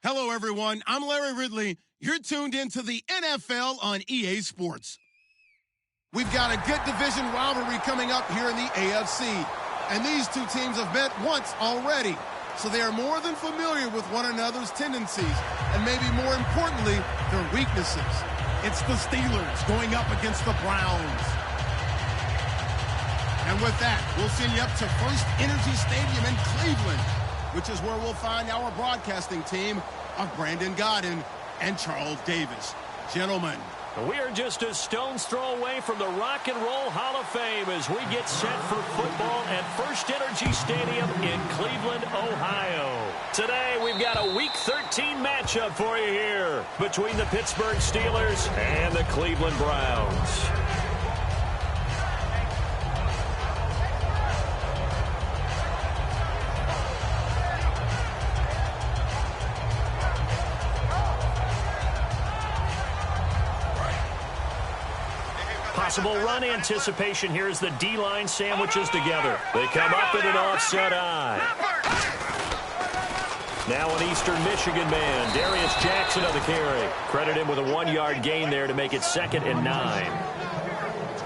Hello, everyone. I'm Larry Ridley. You're tuned into the NFL on EA Sports. We've got a good division rivalry coming up here in the AFC, and these two teams have met once already, so they are more than familiar with one another's tendencies, and maybe more importantly, their weaknesses. It's the Steelers going up against the Browns. And with that, we'll send you up to First Energy Stadium in Cleveland, which is where we'll find our broadcasting team of Brandon Godden and Charles Davis. Gentlemen. We are just a stone's throw away from the Rock and Roll Hall of Fame as we get set for football at First Energy Stadium in Cleveland, Ohio. Today, we've got a Week 13 matchup for you here between the Pittsburgh Steelers and the Cleveland Browns. Possible run anticipation here as the D-line sandwiches together. They come up in an offset eye. Now an Eastern Michigan man, Darius Jackson on the carry. Credit him with a 1-yard gain there to make it 2nd and 9.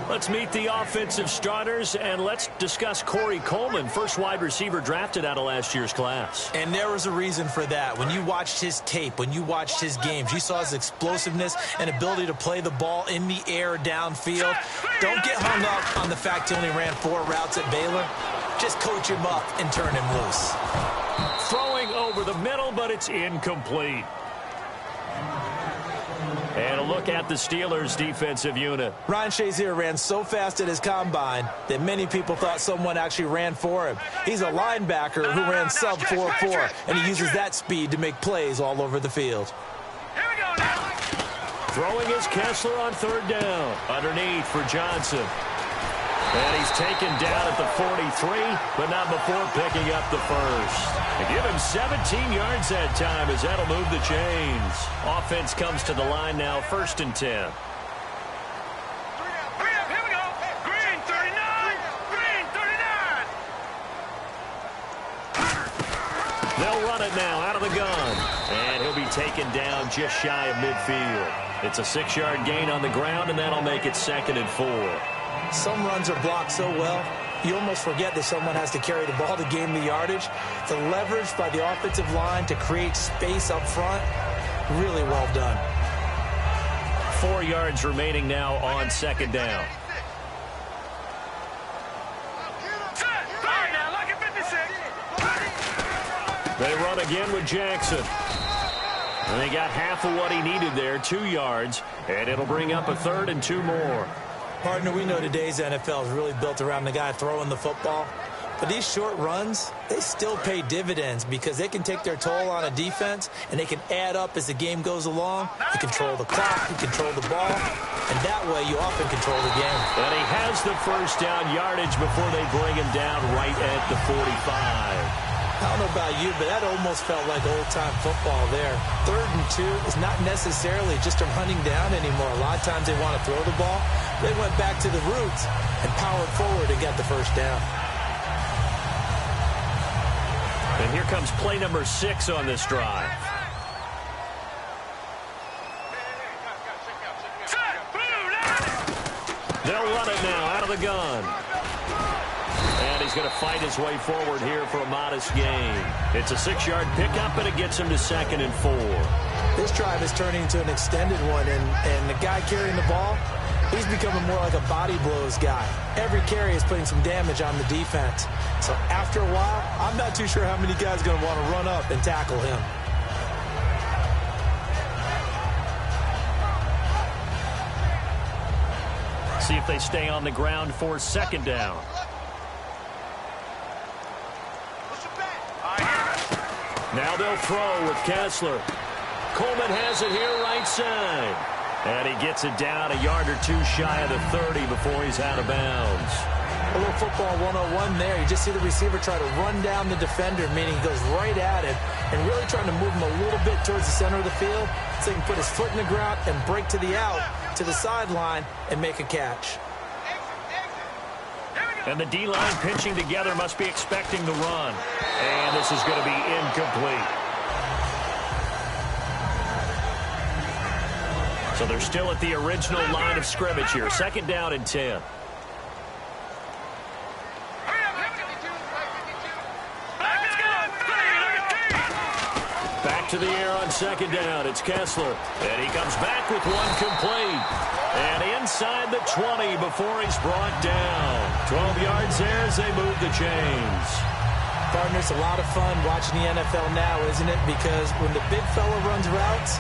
Let's meet the offensive starters, and let's discuss Corey Coleman, first wide receiver drafted out of last year's class. And there was a reason for that. When you watched his tape, when you watched his games, you saw his explosiveness and ability to play the ball in the air downfield. Don't get hung up on the fact he only ran 4 routes at Baylor. Just coach him up and turn him loose. Throwing over the middle, but it's incomplete. And a look at the Steelers' defensive unit. Ryan Shazier ran so fast at his combine that many people thought someone actually ran for him. He's a linebacker who ran sub 4.4, and he uses that speed to make plays all over the field. Here we go now. Throwing is Kessler on 3rd down. Underneath for Johnson. And he's taken down at the 43, but not before picking up the first. They give him 17 yards that time as that'll move the chains. Offense comes to the line now, 1st and 10. Here we go. Green 39. Green 39. They'll run it now out of the gun. And he'll be taken down just shy of midfield. It's a 6-yard gain on the ground, and that'll make it 2nd and 4. Some runs are blocked so well, you almost forget that someone has to carry the ball to gain the yardage. The leverage by the offensive line to create space up front, really well done. 4 yards remaining now on 2nd down. They run again with Jackson. And they got half of what he needed there, 2 yards, and it'll bring up a 3rd and 2 more. Partner, we know today's NFL is really built around the guy throwing the football. But these short runs, they still pay dividends because they can take their toll on a defense, and they can add up as the game goes along. You control the clock, you control the ball, and that way you often control the game. And he has the first down yardage before they bring him down right at the 45. I don't know about you, but that almost felt like old-time football there. 3rd and 2 is not necessarily just a running down anymore. A lot of times they want to throw the ball. They went back to the roots and powered forward and got the first down. And here comes play number 6 on this drive. They'll run it now out of the gun. And he's going to fight his way forward here for a modest gain. It's a 6-yard pickup, and it gets him to 2nd and 4. This drive is turning into an extended one, and the guy carrying the ball, he's becoming more like a body blows guy. Every carry is putting some damage on the defense. So after a while, I'm not too sure how many guys are going to want to run up and tackle him. See if they stay on the ground for 2nd down. Now they'll throw with Kessler. Coleman has it here right side. And he gets it down a yard or 2 shy of the 30 before he's out of bounds. A little football 101 there. You just see the receiver try to run down the defender, meaning he goes right at him and really trying to move him a little bit towards the center of the field so he can put his foot in the ground and break to the out, to the sideline, and make a catch. And the D-line pinching together must be expecting the run. And this is going to be incomplete. So they're still at the original line of scrimmage here. 2nd down and 10. Back to the air on 2nd down. It's Kessler. And he comes back with one complete. And inside the 20 before he's brought down. 12 yards there as they move the chains. Partner, it's a lot of fun watching the NFL now, isn't it? Because when the big fella runs routes,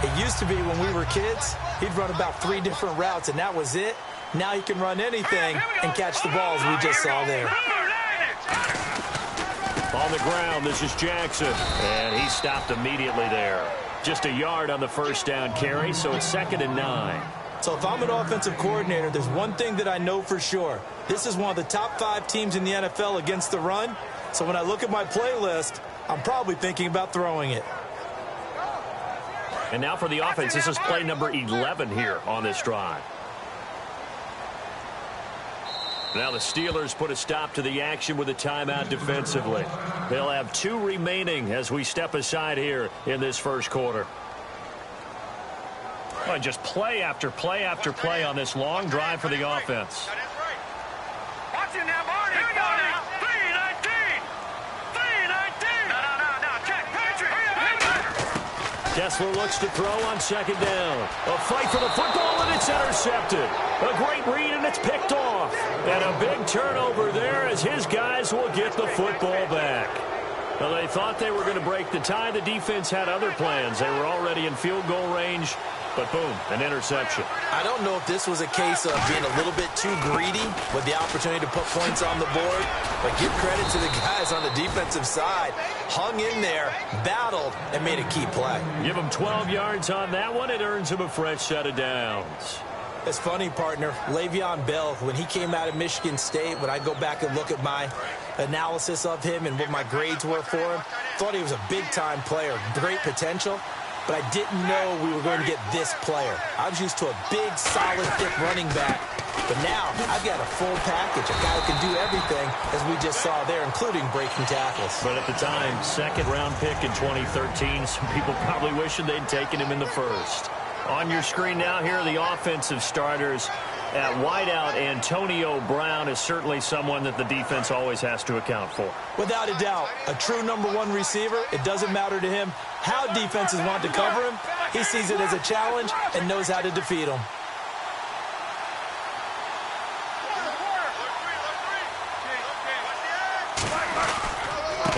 it used to be when we were kids, he'd run about 3 different routes, and that was it. Now he can run anything and catch the balls we just saw there. On the ground, this is Jackson. And he stopped immediately there. Just a yard on the 1st down carry, so it's 2nd and 9. So if I'm an offensive coordinator, there's one thing that I know for sure. This is one of the top 5 teams in the NFL against the run. So when I look at my playlist, I'm probably thinking about throwing it. And now for the offense, this is play number 11 here on this drive. Now the Steelers put a stop to the action with a timeout defensively. They'll have 2 remaining as we step aside here in this 1st quarter. Well, just play after play after play on this long drive for the offense. Watch it now, Barney. 3-19. 3-19. No. Check. Patrick. Kessler looks to throw on 2nd down. A fight for the football, and it's intercepted. A great read, and it's picked off. And a big turnover there as his guys will get the football back. Well, they thought they were going to break the tie. The defense had other plans. They were already in field goal range. But boom, an interception. I don't know if this was a case of being a little bit too greedy with the opportunity to put points on the board, but give credit to the guys on the defensive side. Hung in there, battled, and made a key play. Give him 12 yards on that one. It earns him a fresh set of downs. It's funny, partner. Le'Veon Bell, when he came out of Michigan State, when I go back and look at my analysis of him and what my grades were for him, thought he was a big-time player, great potential. But I didn't know we were going to get this player. I was used to a big, solid, thick running back. But now I've got a full package, a guy who can do everything, as we just saw there, including breaking tackles. But at the time, 2nd-round pick in 2013, some people probably wishing they'd taken him in the 1st. On your screen now, here are the offensive starters. At wideout, Antonio Brown is certainly someone that the defense always has to account for. Without a doubt, a true #1 receiver. It doesn't matter to him how defenses want to cover him. He sees it as a challenge and knows how to defeat them.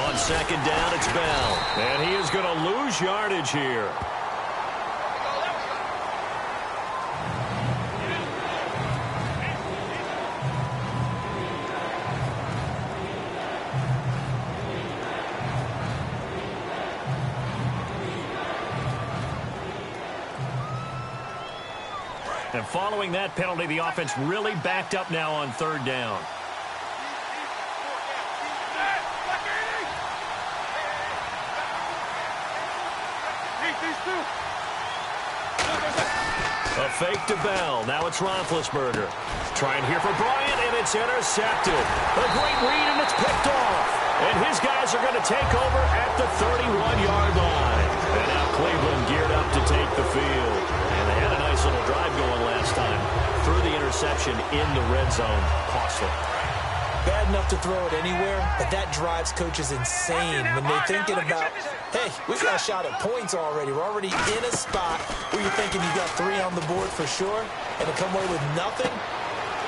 On 2nd down, it's Bell. And he is going to lose yardage here. And following that penalty, the offense really backed up now on 3rd down. A fake to Bell. Now it's Roethlisberger. Trying here for Bryant, and it's intercepted. A great read, and it's picked off. And his guys are going to take over at the 31-yard line. And now Cleveland geared up to take the field. And they had a nice little drive going last time. Threw the interception in the red zone. Costly. Bad enough to throw it anywhere, but that drives coaches insane when they're thinking about, hey, we've got a shot at points already. We're already in a spot where you're thinking you got 3 on the board for sure, and to come away with nothing,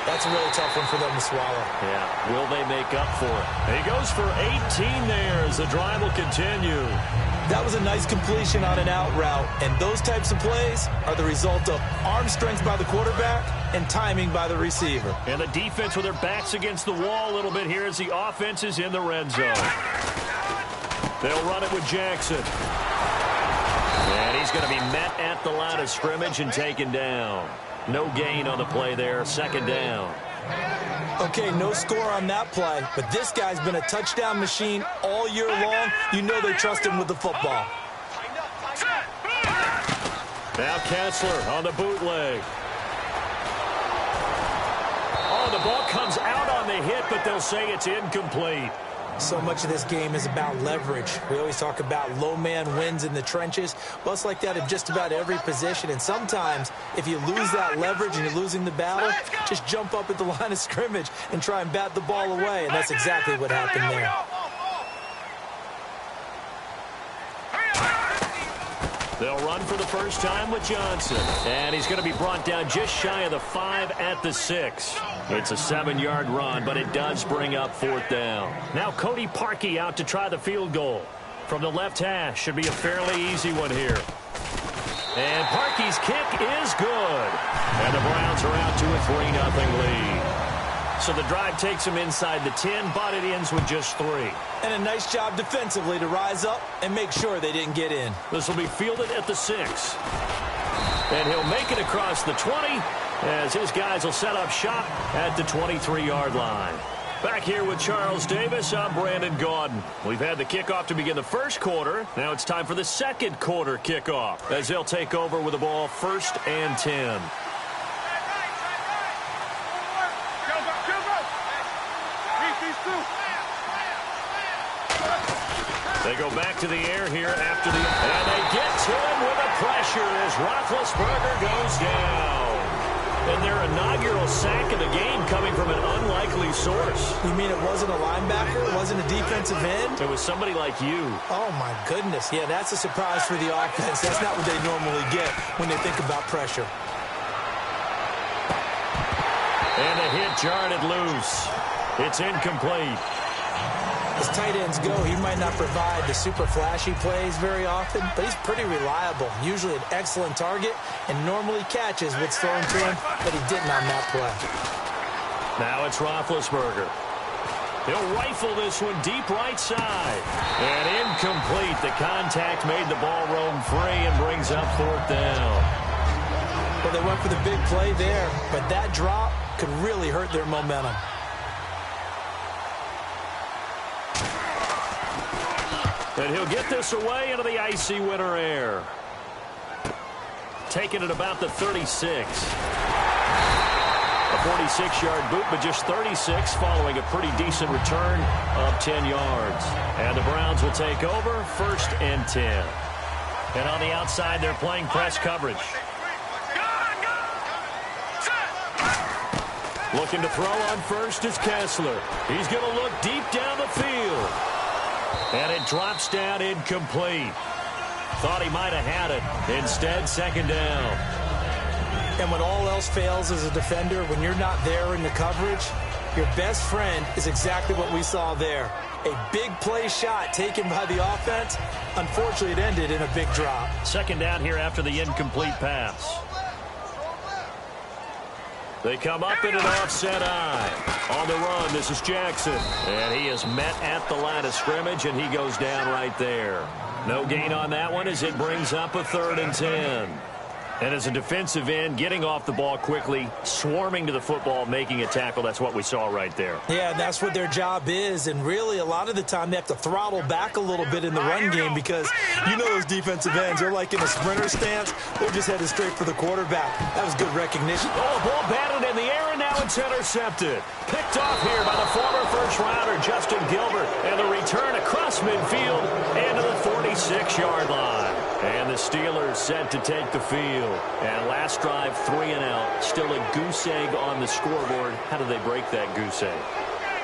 that's a really tough one for them to swallow. Yeah, will they make up for it? And he goes for 18 there as the drive will continue. That was a nice completion on an out route, and those types of plays are the result of arm strength by the quarterback and timing by the receiver. And the defense with their backs against the wall a little bit here as the offense is in the red zone. They'll run it with Jackson. And he's going to be met at the line of scrimmage and taken down. No gain on the play there, 2nd down. Okay, no score on that play, but this guy's been a touchdown machine all year long. You know they trust him with the football. Now Kessler on the bootleg. Oh, the ball comes out on the hit, but they'll say it's incomplete. So much of this game is about leverage. We always talk about low man wins in the trenches. Well, it's like that in just about every position. And sometimes, if you lose that leverage and you're losing the battle, just jump up at the line of scrimmage and try and bat the ball away. And that's exactly what happened there. They'll run for the first time with Johnson. And he's going to be brought down just shy of the 5 at the 6. It's a 7-yard run, but it does bring up 4th down. Now Cody Parkey out to try the field goal. From the left hash, should be a fairly easy one here. And Parkey's kick is good. And the Browns are out to a 3-0 lead. So the drive takes them inside the 10, but it ends with just 3. And a nice job defensively to rise up and make sure they didn't get in. This will be fielded at the 6. And he'll make it across the 20 as his guys will set up shop at the 23-yard line. Back here with Charles Davis, I'm Brandon Gaudin. We've had the kickoff to begin the first quarter. Now it's time for the second quarter kickoff as they'll take over with the ball 1st and 10. They go back to the air here after the... And they get to him with a pressure as Roethlisberger goes down. And their inaugural sack of the game coming from an unlikely source. You mean it wasn't a linebacker? It wasn't a defensive end? It was somebody like you. Oh, my goodness. Yeah, that's a surprise for the offense. That's not what they normally get when they think about pressure. And a hit jarred it loose. It's incomplete. As tight ends go, he might not provide the super flashy plays very often, but he's pretty reliable. Usually an excellent target and normally catches what's thrown to him, but he didn't on that play. Now it's Roethlisberger. He'll rifle this one deep right side. And incomplete. The contact made the ball roam free and brings up 4th down. Well, they went for the big play there, but that drop could really hurt their momentum. And he'll get this away into the icy winter air. Taking it about the 36. A 46-yard boot, but just 36 following a pretty decent return of 10 yards. And the Browns will take over 1st and 10. And on the outside, they're playing press coverage. Looking to throw on first is Kessler. He's going to look deep down the field. And it drops down incomplete. Thought he might have had it. Instead, 2nd down. And when all else fails as a defender, when you're not there in the coverage, your best friend is exactly what we saw there. A big play shot taken by the offense. Unfortunately, it ended in a big drop. 2nd down here after the incomplete pass. They come up in an offset eye. On the run, this is Jackson. And he is met at the line of scrimmage, and he goes down right there. No gain on that one as it brings up a 3rd and 10. And as a defensive end, getting off the ball quickly, swarming to the football, making a tackle, that's what we saw right there. Yeah, that's what their job is. And really, a lot of the time, they have to throttle back a little bit in the run game because you know those defensive ends, they're like in a sprinter stance. They're just headed straight for the quarterback. That was good recognition. Oh, ball batted in the air, and now it's intercepted. Picked off here by the former first-rounder, Justin Gilbert. And the return across midfield and to the 46-yard line. And the Steelers set to take the field. And last drive, 3 and out. Still a goose egg on the scoreboard. How do they break that goose egg?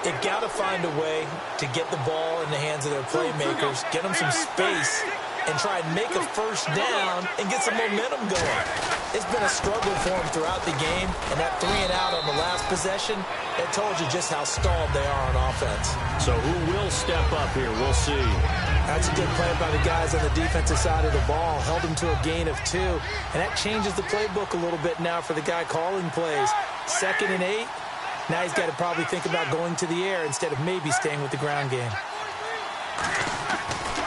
They got to find a way to get the ball in the hands of their playmakers, get them some space, and try and make a first down and get some momentum going. It's been a struggle for them throughout the game, and that 3 and out on the last possession, it told you just how stalled they are on offense. So who will step up here? We'll see. That's a good play by the guys on the defensive side of the ball. Held them to a gain of 2, and that changes the playbook a little bit now for the guy calling plays. 2nd and 8. Now he's got to probably think about going to the air instead of maybe staying with the ground game.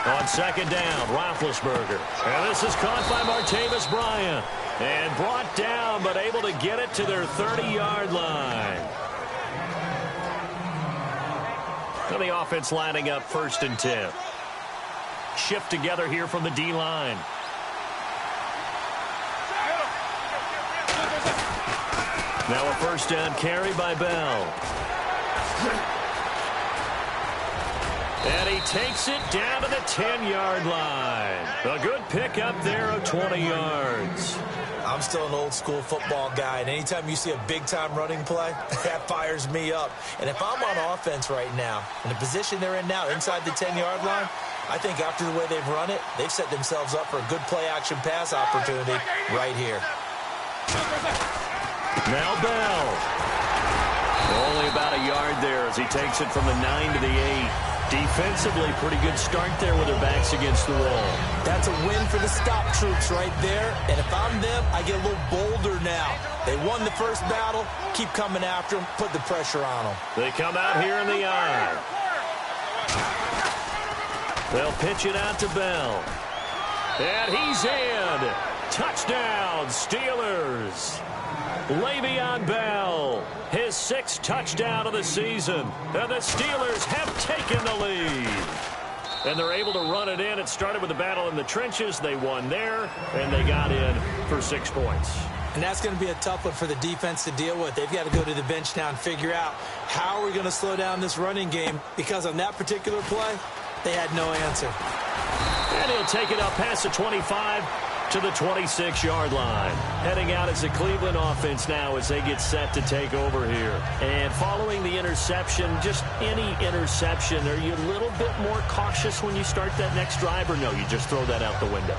On 2nd down, Roethlisberger. And this is caught by Martavis Bryant. And brought down, but able to get it to their 30-yard line. So the offense lining up 1st and 10. Shift together here from the D-line. Now a 1st down carry by Bell. And he takes it down to the 10-yard line. A good pickup there of 20 yards. I'm still an old-school football guy, and anytime you see a big-time running play, that fires me up. And if I'm on offense right now, in the position they're in now, inside the 10-yard line, I think after the way they've run it, they've set themselves up for a good play-action pass opportunity right here. Now Bell. Only about a yard there as he takes it from the 9 to the 8. Defensively, pretty good start there with their backs against the wall. That's a win for the stop troops right there. And if I'm them, I get a little bolder now. They won the first battle. Keep coming after them. Put the pressure on them. They come out here in the eye. They'll pitch it out to Bell. And he's in. Touchdown, Steelers. Le'Veon Bell, his 6th touchdown of the season. And the Steelers have taken the lead. And they're able to run it in. It started with a battle in the trenches. They won there, and they got in for 6 points. And that's going to be a tough one for the defense to deal with. They've got to go to the bench now and figure out how are we going to slow down this running game, because on that particular play, they had no answer. And he'll take it up past the 25 to the 26-yard line. Heading out as the Cleveland offense now as they get set to take over here. And following the interception, just any interception, are you a little bit more cautious when you start that next drive, or no, you just throw that out the window?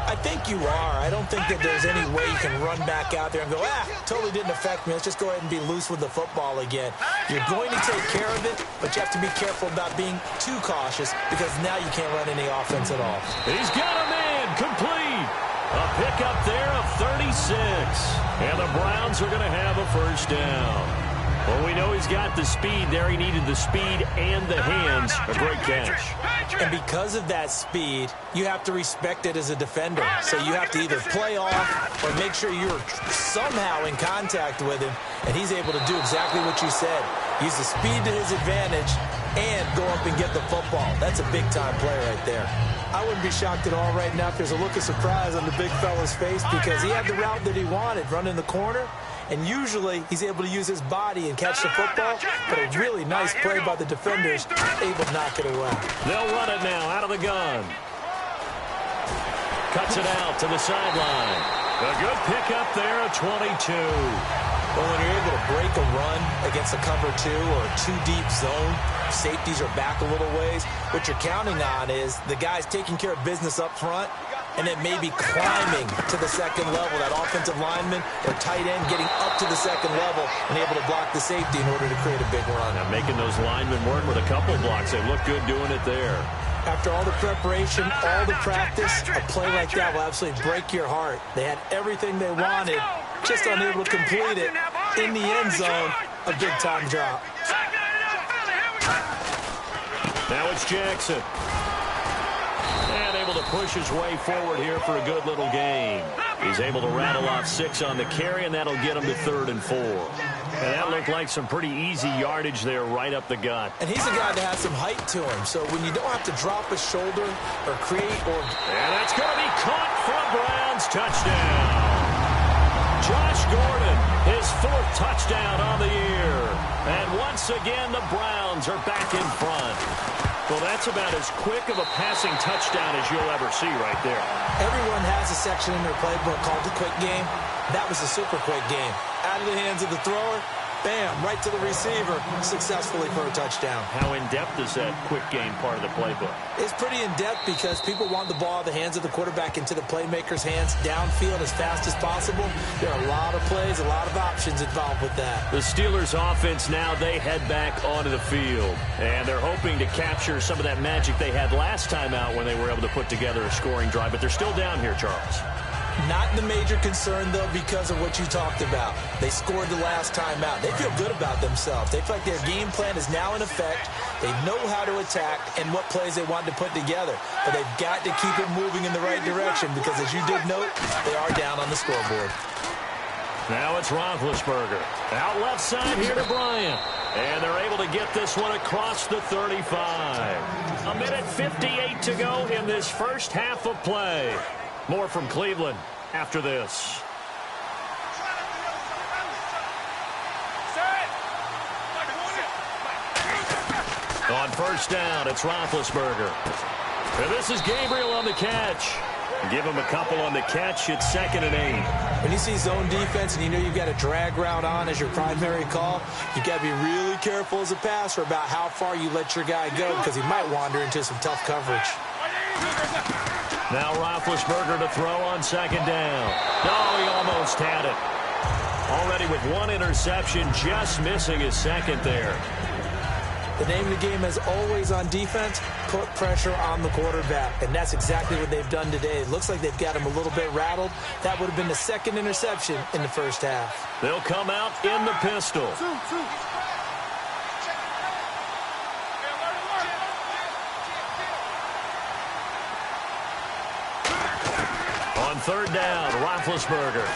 I think you are. I don't think that there's any way you can run back out there and go, totally didn't affect me. Let's just go ahead and be loose with the football again. You're going to take care of it, but you have to be careful about being too cautious, because now you can't run any offense at all. He's got him in. Complete. A pickup there of 36. And the Browns are going to have a first down. Well, we know he's got the speed there. He needed the speed and the hands. A great catch. And because of that speed, you have to respect it as a defender. So you have to either play off or make sure you're somehow in contact with him. And he's able to do exactly what you said. Use the speed to his advantage and go up and get the football. That's a big-time play right there. I wouldn't be shocked at all right now if there's a look of surprise on the big fella's face, because he had the route that he wanted, running the corner, and usually he's able to use his body and catch the football, but a really nice play by the defenders, able to knock it away. They'll run it now out of the gun. Cuts it out to the sideline. A good pickup there, a 22. Well, when you're able to break a run against a cover 2 or a 2-deep zone, safeties are back a little ways. What you're counting on is the guys taking care of business up front and then maybe climbing to the second level. That offensive lineman or tight end getting up to the second level and able to block the safety in order to create a big run. Now making those linemen work with a couple blocks. They look good doing it there. After all the preparation, all the practice, a play like that will absolutely break your heart. They had everything they wanted, just unable to complete it in the end zone. A big-time drop. Now it's Jackson. And able to push his way forward here for a good little game. He's able to rattle off 6 on the carry, and that'll get him to 3rd and 4. And that looked like some pretty easy yardage there right up the gut. And he's a guy that has some height to him, so when you don't have to drop a shoulder or create or... And that's going to be caught for a Browns touchdown. Josh Gordon, his 4th touchdown on the year. And once again, the Browns are back in front. Well, that's about as quick of a passing touchdown as you'll ever see right there. Everyone has a section in their playbook called the quick game. That was a super quick game. Out of the hands of the thrower, bam, right to the receiver, successfully for a touchdown. How in-depth is that quick game part of the playbook? It's pretty in-depth because people want the ball out of the hands of the quarterback into the playmaker's hands downfield as fast as possible. There are a lot of plays, a lot of options involved with that. The Steelers offense now, they head back onto the field. And they're hoping to capture some of that magic they had last time out when they were able to put together a scoring drive. But they're still down here, Charles. Not the major concern, though, because of what you talked about. They scored the last time out. They feel good about themselves. They feel like their game plan is now in effect. They know how to attack and what plays they want to put together. But they've got to keep it moving in the right direction because, as you did note, they are down on the scoreboard. Now it's Roethlisberger. Out left side here to Bryant. And they're able to get this one across the 35. 1:58 to go in this first half of play. More from Cleveland after this. On first down. It's Roethlisberger. And this is Gabriel on the catch. Give him a couple on the catch. It's 2nd and 8. When you see zone defense and you know you've got a drag route on as your primary call, you've got to be really careful as a passer about how far you let your guy go because he might wander into some tough coverage. Now Roethlisberger to throw on 2nd down. No, he almost had it. Already with 1 interception, just missing his 2nd there. The name of the game is always on defense, put pressure on the quarterback. And that's exactly what they've done today. It looks like they've got him a little bit rattled. That would have been the 2nd interception in the first half. They'll come out in the pistol. On 3rd down, Roethlisberger.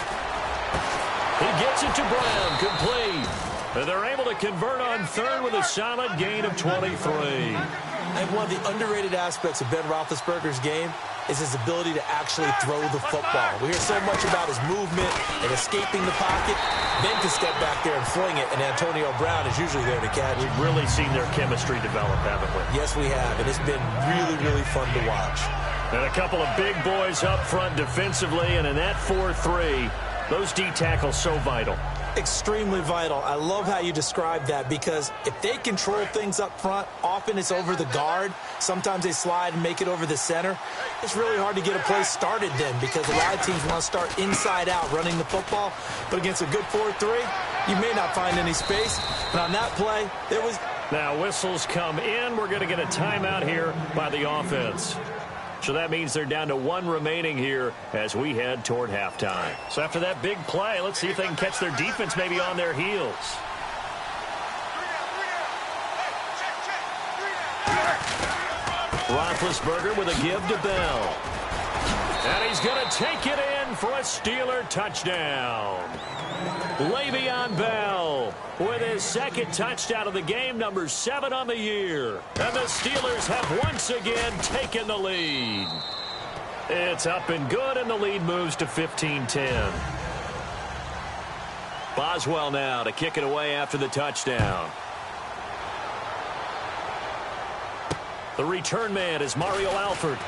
He gets it to Brown, complete. And they're able to convert on 3rd with a solid gain of 23. And one of the underrated aspects of Ben Roethlisberger's game is his ability to actually throw the football. We hear so much about his movement and escaping the pocket. Ben can step back there and fling it, and Antonio Brown is usually there to catch. We've really seen their chemistry develop, haven't we? Yes, we have, and it's been really, really fun to watch. And a couple of big boys up front defensively, and in that 4-3, those D tackles so vital. Extremely vital. I love how you describe that because if they control things up front, often it's over the guard. Sometimes they slide and make it over the center. It's really hard to get a play started then because a lot of teams want to start inside out running the football. But against a good 4-3, you may not find any space. And on that play, it was... Now whistles come in. We're going to get a timeout here by the offense. So that means they're down to 1 remaining here as we head toward halftime. So after that big play, let's see if they can catch their defense maybe on their heels. Roethlisberger with a give to Bell. And he's going to take it in for a Steeler touchdown. Le'Veon Bell with his 2nd touchdown of the game, number 7 on the year. And the Steelers have once again taken the lead. It's up and good, and the lead moves to 15-10. Boswell now to kick it away after the touchdown. The return man is Mario Alford.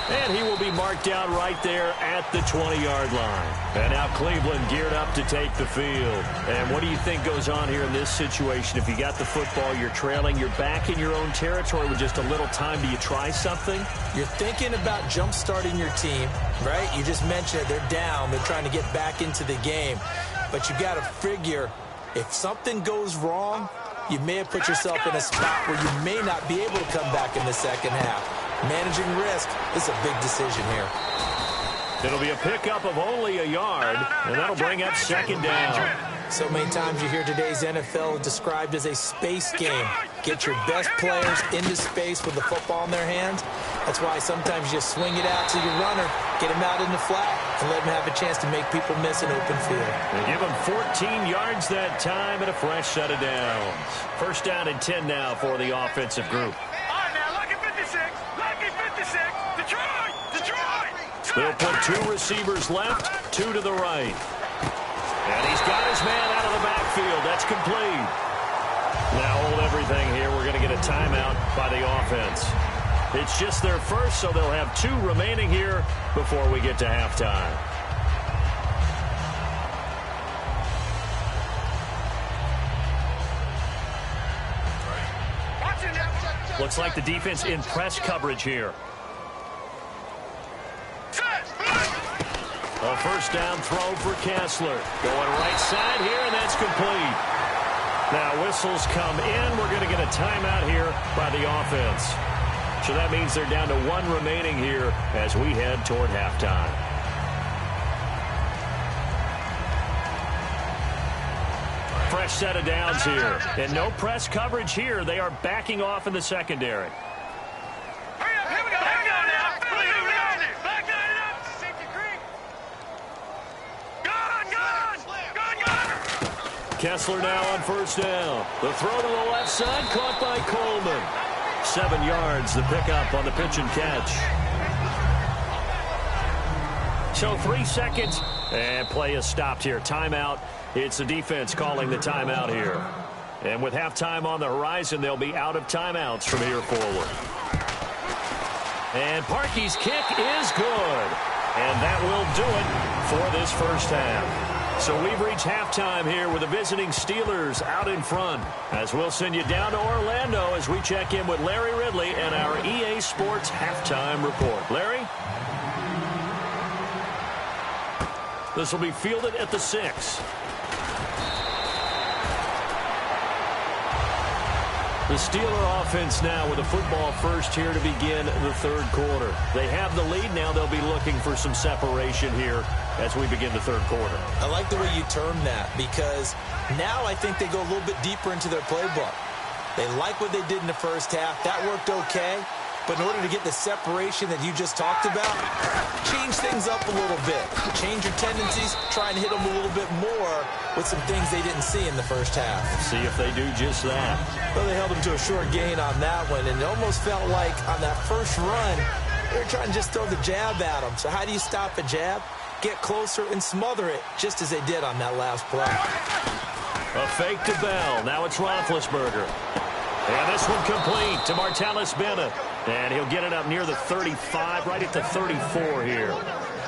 And he will be marked down right there at the 20-yard line. And now Cleveland geared up to take the field. And what do you think goes on here in this situation? If you got the football, you're trailing, you're back in your own territory with just a little time. Do you try something? You're thinking about jump-starting your team, right? You just mentioned it. They're down. They're trying to get back into the game. But you got to figure if something goes wrong, you may have put yourself in a spot where you may not be able to come back in the second half. Managing risk is a big decision here. It'll be a pickup of only a yard, and that'll bring up 2nd down. So many times you hear today's NFL described as a space game. Get your best players into space with the football in their hands. That's why sometimes you swing it out to your runner, get him out in the flat, and let him have a chance to make people miss an open field. They give him 14 yards that time and a fresh set of downs. First down and 10 now for the offensive group. They'll put 2 receivers left, 2 to the right. And he's got his man out of the backfield. That's complete. Now hold everything here. We're going to get a timeout by the offense. It's just their first, so they'll have 2 remaining here before we get to halftime. Looks like the defense in press coverage here. A first down throw for Kessler. Going right side here, and that's complete. Now whistles come in. We're going to get a timeout here by the offense. So that means they're down to 1 remaining here as we head toward halftime. Fresh set of downs here. And no press coverage here. They are backing off in the secondary. Kessler now on first down. The throw to the left side, caught by Coleman. 7 yards, the pickup on the pitch and catch. So 3 seconds, and play is stopped here. Timeout. It's the defense calling the timeout here. And with halftime on the horizon, they'll be out of timeouts from here forward. And Parkey's kick is good. And that will do it for this first half. So we've reached halftime here with the visiting Steelers out in front. As we'll send you down to Orlando as we check in with Larry Ridley and our EA Sports halftime report. Larry? This will be fielded at the 6. The Steeler offense now with a football first here to begin the third quarter. They have the lead now. They'll be looking for some separation here as we begin the third quarter. I like the way you term that because now I think they go a little bit deeper into their playbook. They like what they did in the first half. That worked okay. But in order to get the separation that you just talked about, change things up a little bit. Change your tendencies, try and hit them a little bit more with some things they didn't see in the first half. See if they do just that. Well, they held them to a short gain on that one, and it almost felt like on that first run, they were trying to just throw the jab at them. So how do you stop a jab? Get closer and smother it, just as they did on that last play. A fake to Bell. Now it's Roethlisberger. And this one complete to Martellus Bennett. And he'll get it up near the 35, right at the 34 here.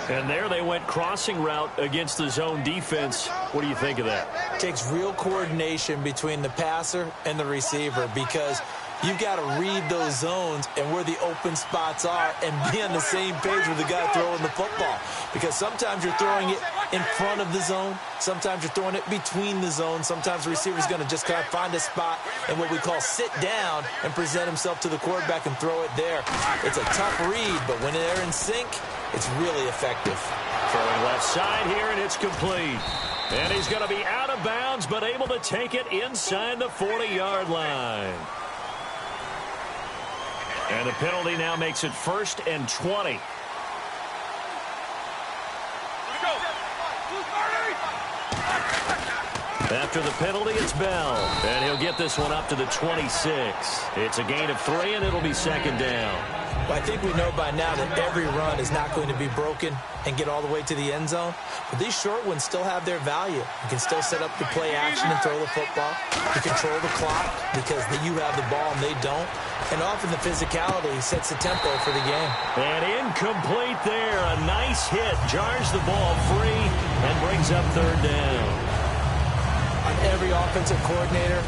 And there they went crossing route against the zone defense. What do you think of that? It takes real coordination between the passer and the receiver because you've got to read those zones and where the open spots are and be on the same page with the guy throwing the football. Because sometimes you're throwing it in front of the zone. Sometimes you're throwing it between the zones. Sometimes the receiver's going to just kind of find a spot and what we call sit down and present himself to the quarterback and throw it there. It's a tough read, but when they're in sync, it's really effective. Throwing left side here, and it's complete. And he's going to be out of bounds, but able to take it inside the 40-yard line. And the penalty now makes it 1st and 20. After the penalty, it's Bell. And he'll get this one up to the 26. It's a gain of 3, and it'll be 2nd down. Well, I think we know by now that every run is not going to be broken and get all the way to the end zone. But these short ones still have their value. You can still set up the play action and throw the football. You control the clock because you have the ball and they don't. And often the physicality sets the tempo for the game. And incomplete there. A nice hit. Jars the ball free and brings up 3rd down. On every offensive coordinator,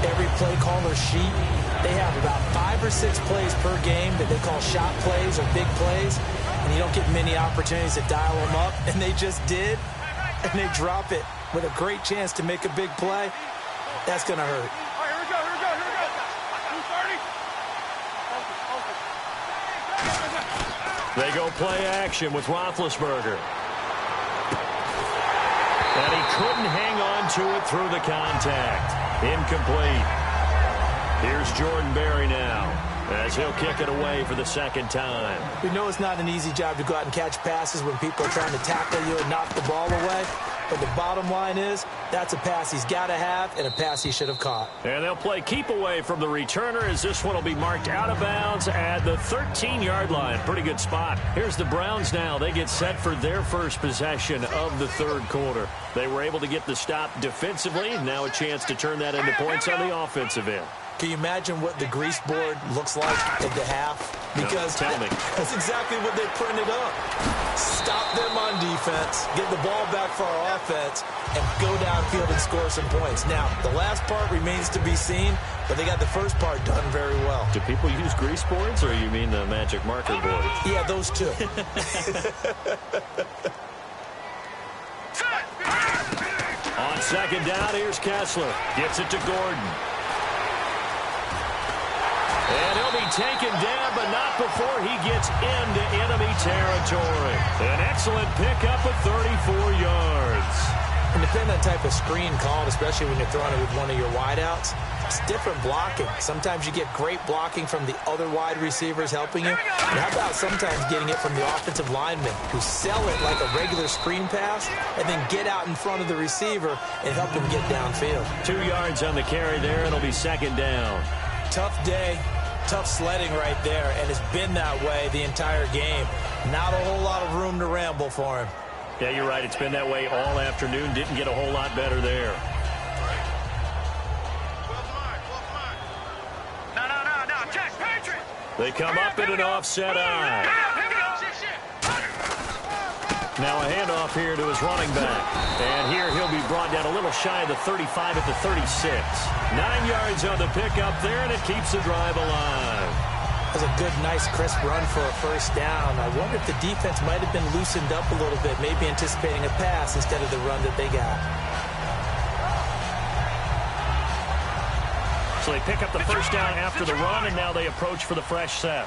every play caller sheet, they have about 5 or 6 plays per game that they call shot plays or big plays. And you don't get many opportunities to dial them up. And they just did. And they drop it with a great chance to make a big play. That's going to hurt. They go play action with Roethlisberger. And he couldn't hang on to it through the contact. Incomplete. Here's Jordan Berry now as he'll kick it away for the 2nd time. We know it's not an easy job to go out and catch passes when people are trying to tackle you and knock the ball away. But the bottom line is that's a pass he's got to have and a pass he should have caught. And they'll play keep away from the returner as this one will be marked out of bounds at the 13-yard line. Pretty good spot. Here's the Browns now. They get set for their first possession of the third quarter. They were able to get the stop defensively. Now a chance to turn that into points on the offensive end. Can you imagine what the grease board looks like at the half? Because no, tell me. That's exactly what they printed up. Stop them on defense, get the ball back for our offense, and go downfield and score some points. Now, the last part remains to be seen, but they got the first part done very well. Do people use grease boards, or you mean the magic marker boards? Yeah, those two. On 2nd down, here's Kessler. Gets it to Gordon. And he'll be taken down, but not before he gets into enemy territory. An excellent pickup of 34 yards. And depending on the type of screen called, especially when you're throwing it with one of your wideouts, it's different blocking. Sometimes you get great blocking from the other wide receivers helping you. And how about sometimes getting it from the offensive linemen who sell it like a regular screen pass and then get out in front of the receiver and help him get downfield. 2 yards on the carry there, and it'll be 2nd down. Tough day. Tough sledding right there, and it's been that way the entire game. Not a whole lot of room to ramble for him. Yeah, you're right. It's been that way all afternoon. Didn't get a whole lot better there. They come up in an offset eye. Now a handoff here to his running back. And here he'll be brought down a little shy of the 35 at the 36. 9 yards on the pickup there, and it keeps the drive alive. That was a good, nice, crisp run for a first down. I wonder if the defense might have been loosened up a little bit, maybe anticipating a pass instead of the run that they got. So they pick up the first down after the run, and now they approach for the fresh set.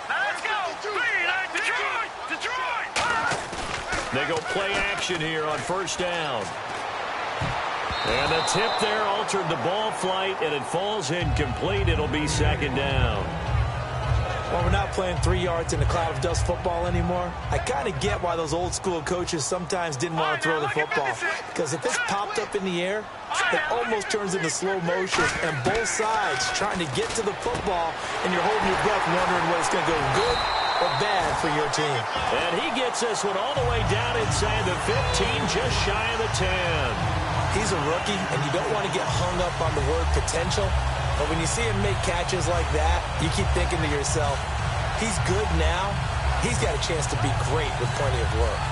Let's go! Detroit! They go play action here on first down. And the tip there altered the ball flight, and it falls incomplete. It'll be second down. Well, we're not playing 3 yards in a cloud of dust football anymore. I kind of get why those old school coaches sometimes didn't want to throw the football. Because if it's popped up in the air, it almost turns into slow motion. And both sides trying to get to the football, and you're holding your breath wondering whether it's going to go good or bad for your team. And he gets this one all the way down inside the 15, just shy of the 10. He's a rookie, and you don't want to get hung up on the word potential. But when you see him make catches like that, you keep thinking to yourself, he's good now. He's got a chance to be great with plenty of work.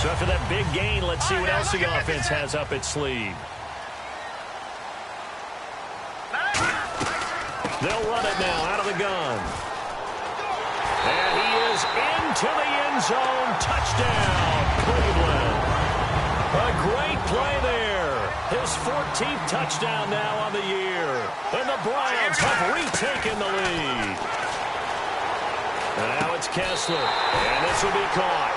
So after that big gain, let's see what else the offense has up its sleeve. They'll run it now out of the gun. And he is into the end zone. Touchdown, Cleveland. A great play there. His 14th touchdown now on the year. And the Browns have retaken the lead. And now it's Kessler. And this will be caught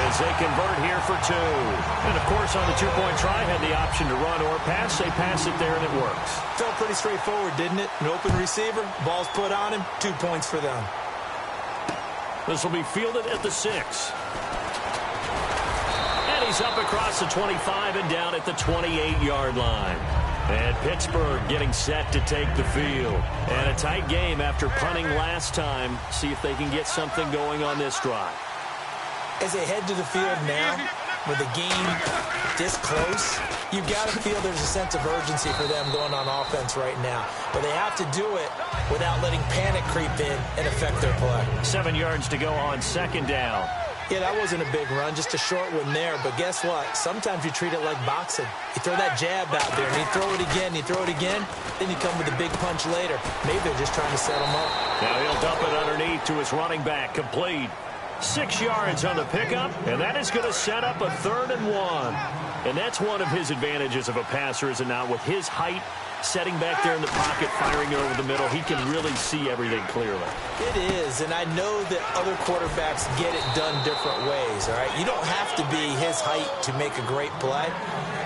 as they convert here for 2. And, of course, on the two-point try, had the option to run or pass. They pass it there, and it works. Felt pretty straightforward, didn't it? An open receiver, ball's put on him, 2 points for them. This will be fielded at the 6. He's up across the 25 and down at the 28-yard line. And Pittsburgh getting set to take the field. And a tight game after punting last time. See if they can get something going on this drive. As they head to the field now, with the game this close, you've got to feel there's a sense of urgency for them going on offense right now. But they have to do it without letting panic creep in and affect their play. 7 yards to go on second down. Yeah, that wasn't a big run, just a short one there. But guess what? Sometimes you treat it like boxing. You throw that jab out there, and you throw it again, then you come with a big punch later. Maybe they're just trying to set him up. Now he'll dump it underneath to his running back, complete. 6 yards on the pickup, and that is going to set up a 3rd and 1. And that's one of his advantages of a passer, is it not? With his height, setting back there in the pocket, firing it over the middle, he can really see everything clearly. It is, and I know that other quarterbacks get it done different ways, all right? You don't have to be his height to make a great play,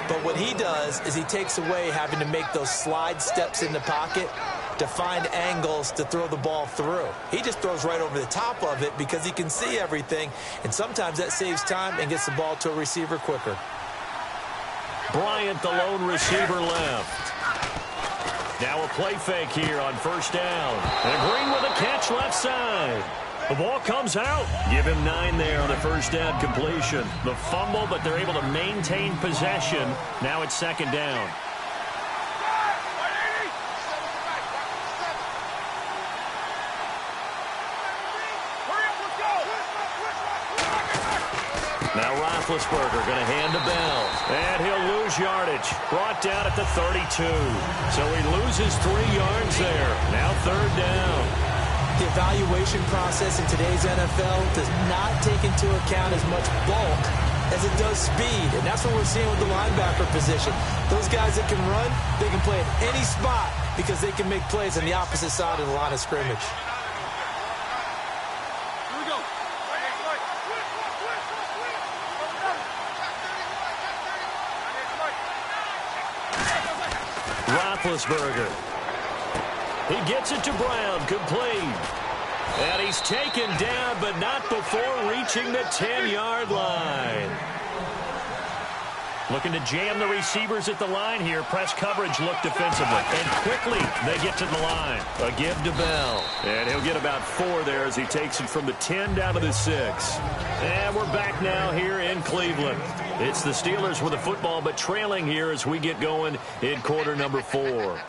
but what he does is he takes away having to make those slide steps in the pocket to find angles to throw the ball through. He just throws right over the top of it because he can see everything, and sometimes that saves time and gets the ball to a receiver quicker. Bryant, the lone receiver, left. Now a play fake here on first down. And Green with a catch left side. The ball comes out. Give him 9 there on the first down completion. The fumble, but they're able to maintain possession. Now it's second down. Now Roethlisberger going to hand to Bell. And he'll lose yardage. Brought down at the 32. So he loses 3 yards there. Now third down. The evaluation process in today's NFL does not take into account as much bulk as it does speed. And that's what we're seeing with the linebacker position. Those guys that can run, they can play at any spot because they can make plays on the opposite side of the line of scrimmage. Roethlisberger. He gets it to Brown, complete. And he's taken down, but not before reaching the 10-yard line. Looking to jam the receivers at the line here. Press coverage look defensively. And quickly they get to the line. A give to Bell. And he'll get about 4 there as he takes it from the 10 down to the 6. And we're back now here in Cleveland. It's the Steelers with the football, but trailing here as we get going in quarter number 4.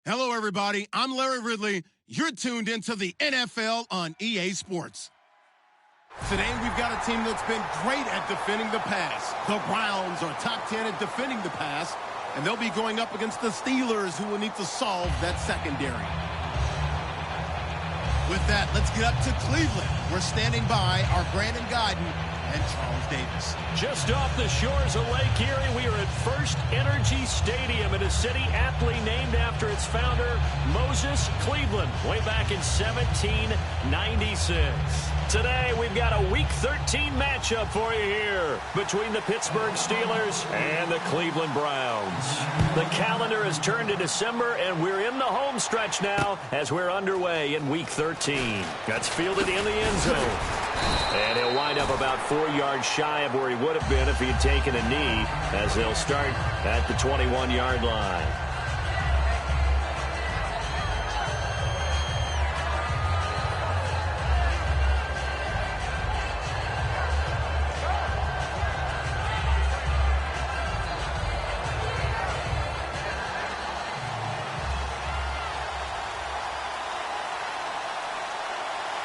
Hello, everybody. I'm Larry Ridley. You're tuned into the NFL on EA Sports. Today, we've got a team that's been great at defending the pass. The Browns are top 10 at defending the pass, and they'll be going up against the Steelers, who will need to solve that secondary. With that, let's get up to Cleveland. We're standing by our Brandon Guyton and Charles Davis. Just off the shores of Lake Erie, we are at First Energy Stadium in a city aptly named after its founder, Moses Cleveland, way back in 1796. Today, we've got a Week 13 matchup for you here between the Pittsburgh Steelers and the Cleveland Browns. The calendar has turned to December, and we're in the home stretch now as we're underway in Week 13. That's fielded in the end zone. And he'll wind up about 4 yards shy of where he would have been if he had taken a knee, as they'll start at the 21-yard line.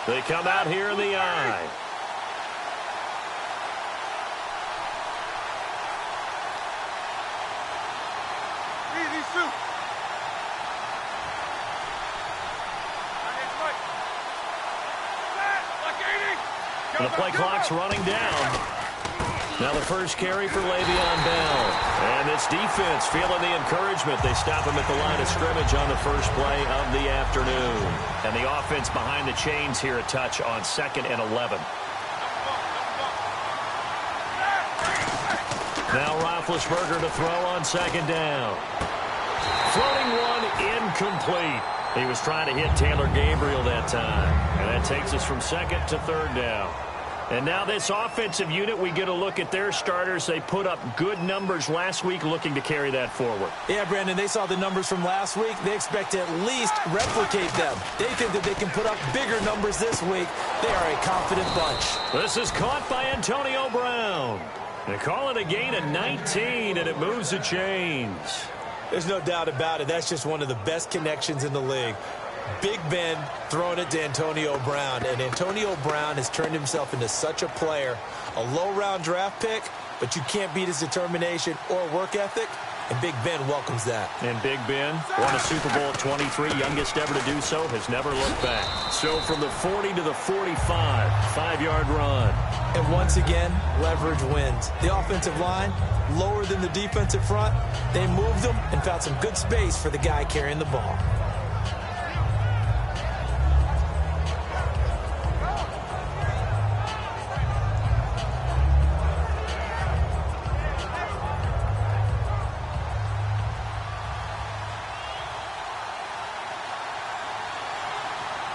They come out here in the eye. The play clock's running down. Now the first carry for Le'Veon Bell. And this defense feeling the encouragement. They stop him at the line of scrimmage on the first play of the afternoon. And the offense behind the chains here a touch on 2nd and 11. Now Roethlisberger to throw on 2nd down. Floating one incomplete. He was trying to hit Taylor Gabriel that time. And that takes us from 2nd to 3rd down. And now this offensive unit, we get a look at their starters. They put up good numbers last week, looking to carry that forward. Yeah, Brandon, they saw the numbers from last week. They expect to at least replicate them. They think that they can put up bigger numbers this week. They are a confident bunch. This is caught by Antonio Brown. They call it a gain of 19, and it moves the chains. There's no doubt about it. That's just one of the best connections in the league. Big Ben throwing it to Antonio Brown, and Antonio Brown has turned himself into such a player. A low-round draft pick, but you can't beat his determination or work ethic, and Big Ben welcomes that. And Big Ben won a Super Bowl at 23, youngest ever to do so, has never looked back. So from the 40 to the 45, 5-yard run. And once again, leverage wins. The offensive line, lower than the defensive front, they moved them and found some good space for the guy carrying the ball.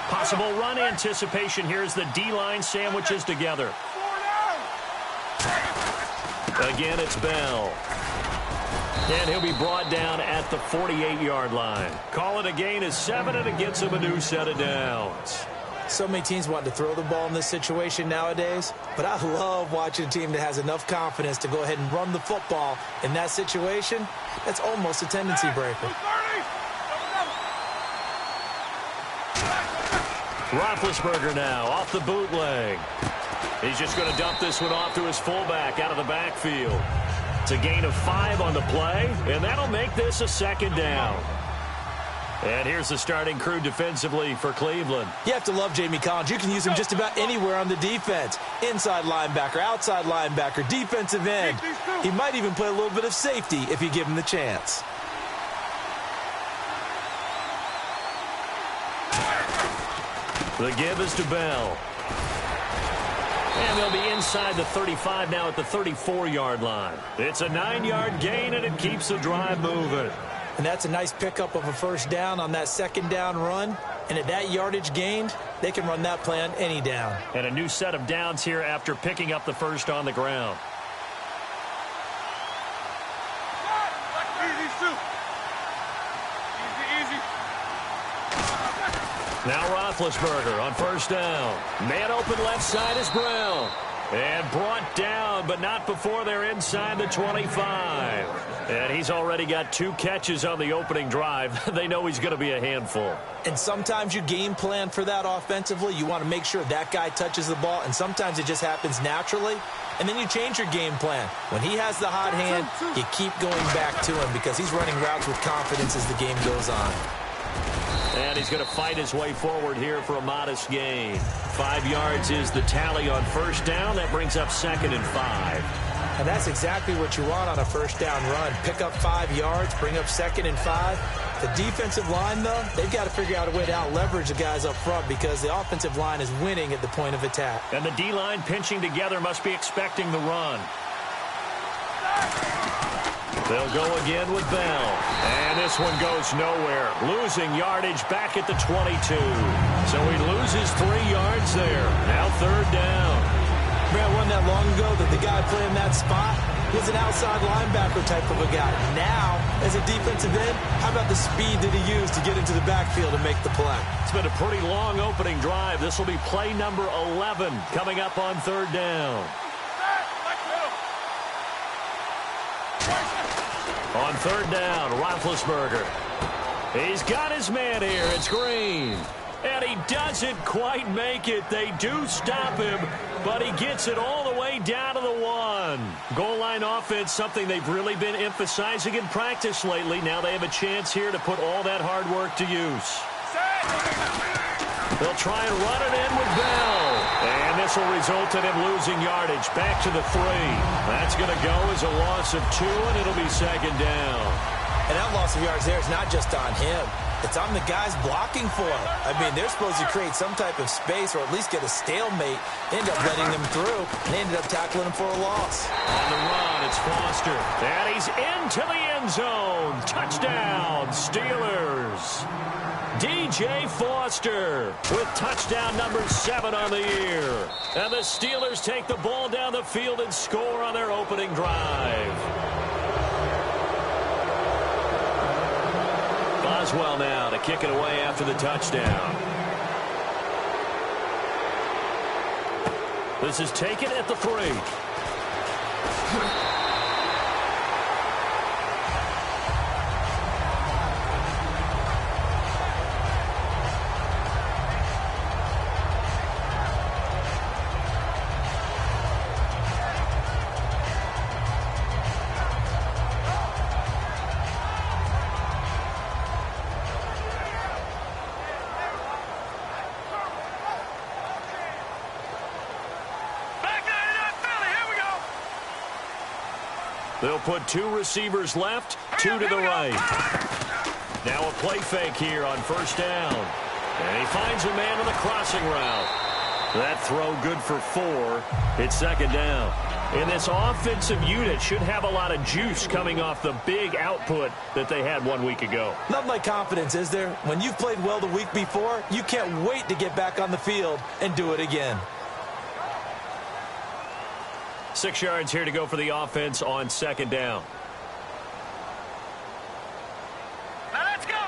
Possible run anticipation here as the D-line sandwiches together. Again, it's Bell. And he'll be brought down at the 48-yard line. Call it a gain of 7, and it gets him a new set of downs. So many teams want to throw the ball in this situation nowadays, but I love watching a team that has enough confidence to go ahead and run the football in that situation. That's almost a tendency breaker. Roethlisberger now off the bootleg. He's just going to dump this one off to his fullback out of the backfield. It's a gain of 5 on the play, and that'll make this a 2nd down. And here's the starting crew defensively for Cleveland. You have to love Jamie Collins. You can use him just about anywhere on the defense. Inside linebacker, outside linebacker, defensive end. He might even play a little bit of safety if you give him the chance. The give is to Bell. And they'll be inside the 35 now at the 34-yard line. It's a 9-yard gain, and it keeps the drive moving. And that's a nice pickup of a 1st down on that 2nd down run. And at that yardage gained, they can run that play on any down. And a new set of downs here after picking up the 1st on the ground. Now Roethlisberger on 1st down. Man open left side is Brown. And brought down, but not before they're inside the 25. And he's already got 2 catches on the opening drive. They know he's going to be a handful. And sometimes you game plan for that offensively. You want to make sure that guy touches the ball, and sometimes it just happens naturally. And then you change your game plan. When he has the hot hand, you keep going back to him because he's running routes with confidence as the game goes on. And he's going to fight his way forward here for a modest gain. 5 yards is the tally on first down. That brings up 2nd and 5. And that's exactly what you want on a first down run. Pick up 5 yards, bring up 2nd and 5. The defensive line, though, they've got to figure out a way to out-leverage the guys up front because the offensive line is winning at the point of attack. And the D-line pinching together must be expecting the run. They'll go again with Bell. And this one goes nowhere. Losing yardage back at the 22. So he loses 3 yards there. Now 3rd down. Remember one that long ago that the guy playing that spot was an outside linebacker type of a guy. Now, as a defensive end, how about the speed that he used to get into the backfield and make the play? It's been a pretty long opening drive. This will be play number 11 coming up on 3rd down. On 3rd down, Roethlisberger. He's got his man here. It's Green. And he doesn't quite make it. They do stop him, but he gets it all the way down to the 1. Goal line offense, something they've really been emphasizing in practice lately. Now they have a chance here to put all that hard work to use. They'll try and run it in with Bell. And this will result in him losing yardage. Back to the 3. That's going to go as a loss of 2, and it'll be 2nd down. And that loss of yards there is not just on him. It's on the guys blocking for him. I mean, they're supposed to create some type of space or at least get a stalemate. They end up letting them through, and they ended up tackling him for a loss. On the run, it's Foster. And he's into the end zone. Touchdown, Steelers. DJ Foster with touchdown number 7 on the year. And the Steelers take the ball down the field and score on their opening drive. Boswell now to kick it away after the touchdown. This is taken at the 3. They'll put 2 receivers left, 2 to the right. Now a play fake here on first down. And he finds a man on the crossing route. That throw good for 4. It's 2nd down. And this offensive unit should have a lot of juice coming off the big output that they had 1 week ago. Nothing like confidence, is there? When you've played well the week before, you can't wait to get back on the field and do it again. 6 yards here to go for the offense on 2nd down. Let's go.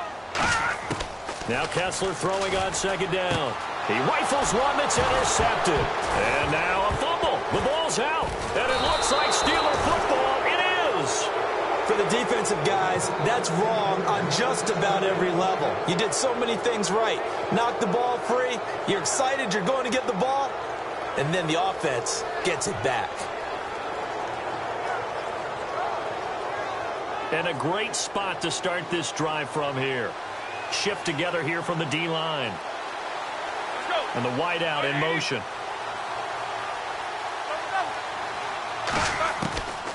Now Kessler throwing on 2nd down. He rifles one that's intercepted. And now a fumble. The ball's out. And it looks like Steeler football. It is. For the defensive guys, that's wrong on just about every level. You did so many things right. Knocked the ball free. You're excited you're going to get the ball. And then the offense gets it back. And a great spot to start this drive from here. Shift together here from the D-line. And the wideout in motion.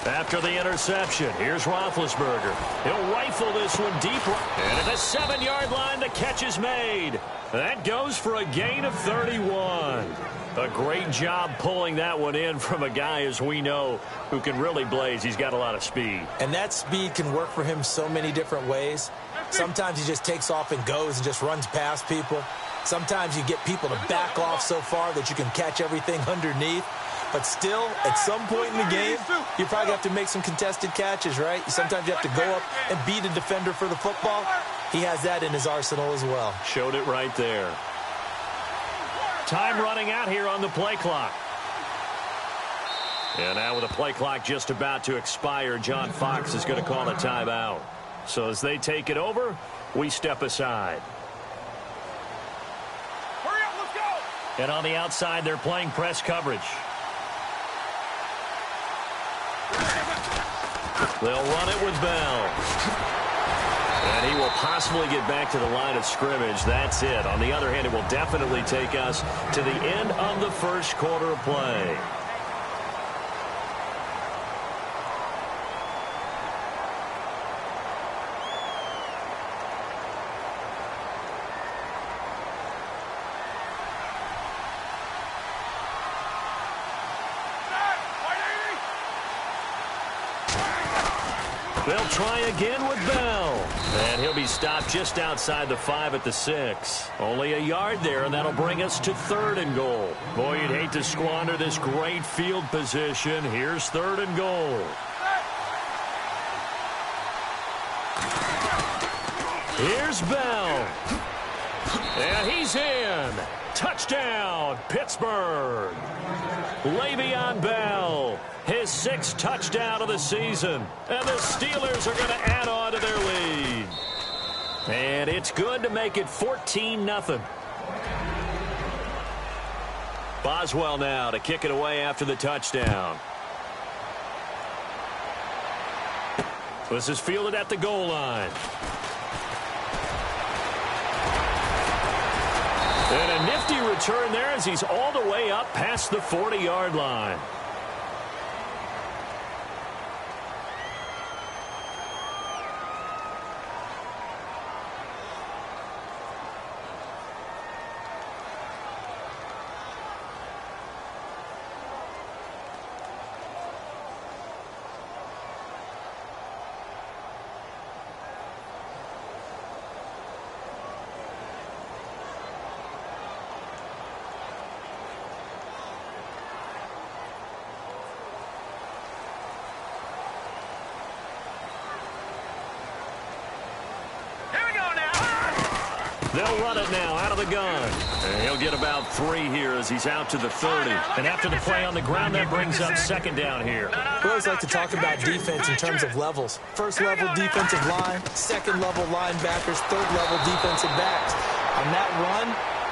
After the interception, here's Roethlisberger. He'll rifle this one deep. And at the 7-yard line, the catch is made. That goes for a gain of 31. A great job pulling that one in from a guy, as we know, who can really blaze. He's got a lot of speed. And that speed can work for him so many different ways. Sometimes he just takes off and goes and just runs past people. Sometimes you get people to back off so far that you can catch everything underneath. But still, at some point in the game, you probably have to make some contested catches, right? Sometimes you have to go up and beat a defender for the football. He has that in his arsenal as well. Showed it right there. Time running out here on the play clock. And now with the play clock just about to expire, John Fox is going to call a timeout. So as they take it over, we step aside. Hurry up, let's go! And on the outside, they're playing press coverage. They'll run it with Bell. And he will possibly get back to the line of scrimmage. That's it. On the other hand, it will definitely take us to the end of the first quarter of play. They'll try again with Bell. And he'll be stopped just outside the 5 at the 6. Only a yard there, and that'll bring us to 3rd and goal. Boy, you'd hate to squander this great field position. Here's 3rd and goal. Here's Bell. And he's in. Touchdown, Pittsburgh. Le'Veon Bell, his 6th touchdown of the season. And the Steelers are going to add on to their lead. And it's good to make it 14-0. Boswell now to kick it away after the touchdown. This is fielded at the goal line. And a nifty return there as he's all the way up past the 40-yard line. They'll run it now out of the gun. And he'll get about 3 here as he's out to the 30. And after the play on the ground, that brings up 2nd down here. We always like to talk about defense in terms of levels. 1st level defensive line, 2nd level linebackers, 3rd level defensive backs. On that run,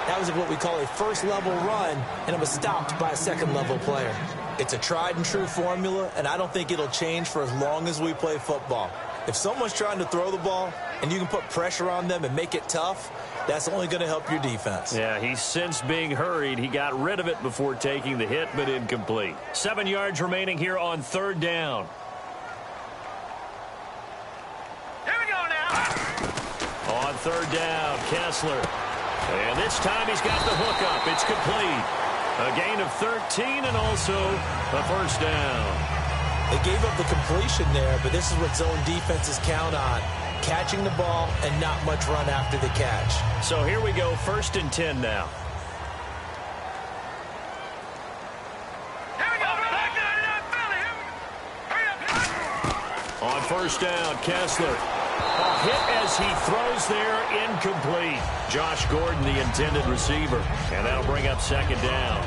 that was what we call a 1st level run, and it was stopped by a 2nd level player. It's a tried and true formula, and I don't think it'll change for as long as we play football. If someone's trying to throw the ball and you can put pressure on them and make it tough, that's only going to help your defense. Yeah, he's since being hurried. He got rid of it before taking the hit, but incomplete. 7 yards remaining here on 3rd down. Here we go now. On 3rd down, Kessler. And this time he's got the hook up. It's complete. A gain of 13 and also a 1st down. They gave up the completion there, but this is what zone defenses count on. Catching the ball and not much run after the catch. So here we go, 1st and 10 now. Here we go. On 1st down, Kessler. A hit as he throws there, incomplete. Josh Gordon, the intended receiver. And that'll bring up 2nd down.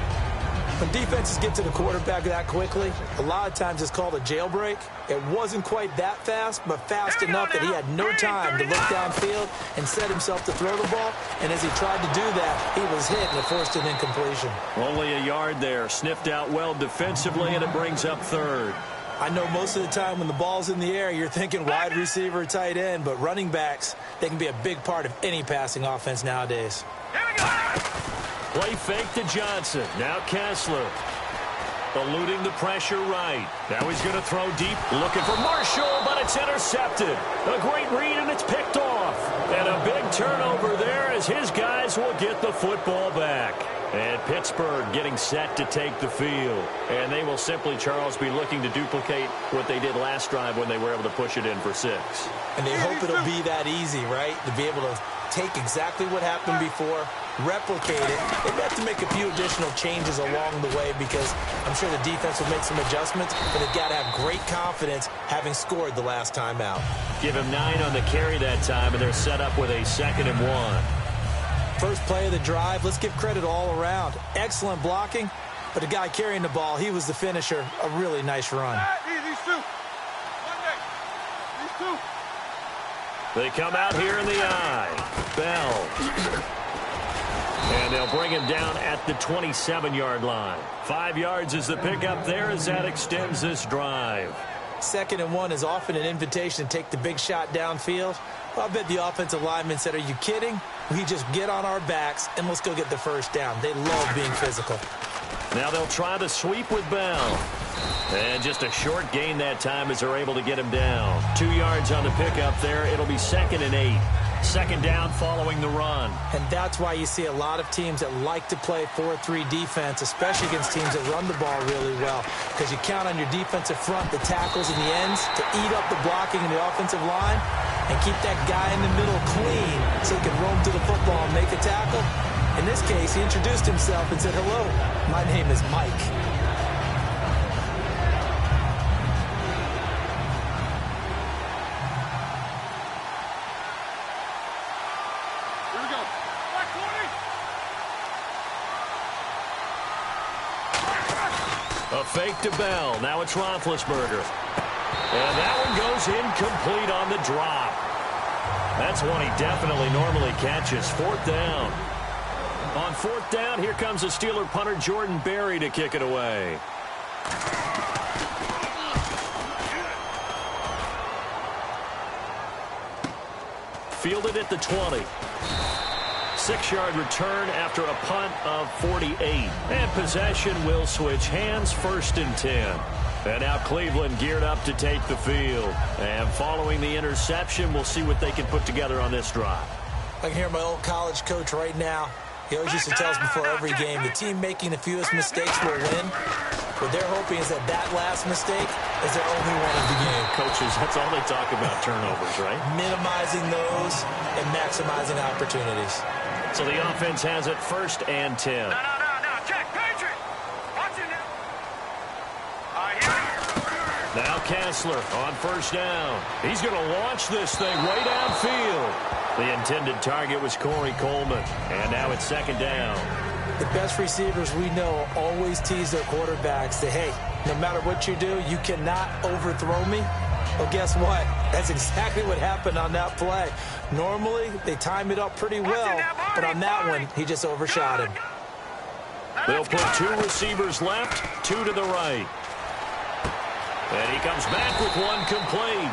When defenses get to the quarterback that quickly, a lot of times it's called a jailbreak. It wasn't quite that fast, but fast enough that he had no time to look downfield and set himself to throw the ball. And as he tried to do that, he was hit and forced an incompletion. Only a yard there, sniffed out well defensively, and it brings up 3rd. I know most of the time when the ball's in the air, you're thinking wide receiver, tight end, but running backs, they can be a big part of any passing offense nowadays. Here we go. Play fake to Johnson. Now Kessler. Eluding the pressure right. Now he's going to throw deep. Looking for Marshall, but it's intercepted. A great read, and it's picked off. And a big turnover there as his guys will get the football back. And Pittsburgh getting set to take the field. And they will simply, Charles, be looking to duplicate what they did last drive when they were able to push it in for 6. And they hope it'll be that easy, right? To be able to take exactly what happened before, replicate it. They have to make a few additional changes along the way because I'm sure the defense will make some adjustments, but they've got to have great confidence having scored the last time out. Give him 9 on the carry that time, and they're set up with a 2nd and 1. First play of the drive, let's give credit all around. Excellent blocking, But the guy carrying the ball, he was the finisher. A really nice run. These two. These two. They come out here in the eye. Bell. And they'll bring him down at the 27-yard line. 5 yards is the pickup there as that extends this drive. 2nd and 1 is often an invitation to take the big shot downfield. Well, I bet the offensive lineman said, are you kidding? We just get on our backs and let's go get the first down. They love being physical. Now they'll try the sweep with Bell. And just a short gain that time as they're able to get him down. 2 yards on the pickup there. It'll be 2nd and 8. 2nd down following the run. And that's why you see a lot of teams that like to play 4-3 defense, especially against teams that run the ball really well. Because you count on your defensive front, the tackles and the ends, to eat up the blocking in the offensive line and keep that guy in the middle clean so he can roam to the football and make a tackle. In this case, he introduced himself and said, hello, my name is Mike. A fake to Bell. Now it's Roethlisberger. And that one goes incomplete on the drop. That's one he definitely normally catches. 4th down. On 4th down, here comes the Steeler punter Jordan Berry to kick it away. Fielded at the 20. 6-yard return after a punt of 48. And possession will switch hands, 1st and 10. And now Cleveland geared up to take the field. And following the interception, we'll see what they can put together on this drive. I can hear my old college coach right now. He always used to tell us before every game, the team making the fewest mistakes will win. What they're hoping is that last mistake is their only one of the game. Coaches, that's all they talk about, turnovers, right? Minimizing those and maximizing opportunities. So the offense has it 1st and 10. No. Check, Patriot. Watch it now. Now Kessler on 1st down. He's going to launch this thing way downfield. The intended target was Corey Coleman. And now it's 2nd down. The best receivers we know always tease their quarterbacks. Say, hey, no matter what you do, you cannot overthrow me. Well, guess what? That's exactly what happened on that play. Normally, they time it up pretty well, but on that one, he just overshot him. They'll put 2 receivers left, 2 to the right. And he comes back with one complete.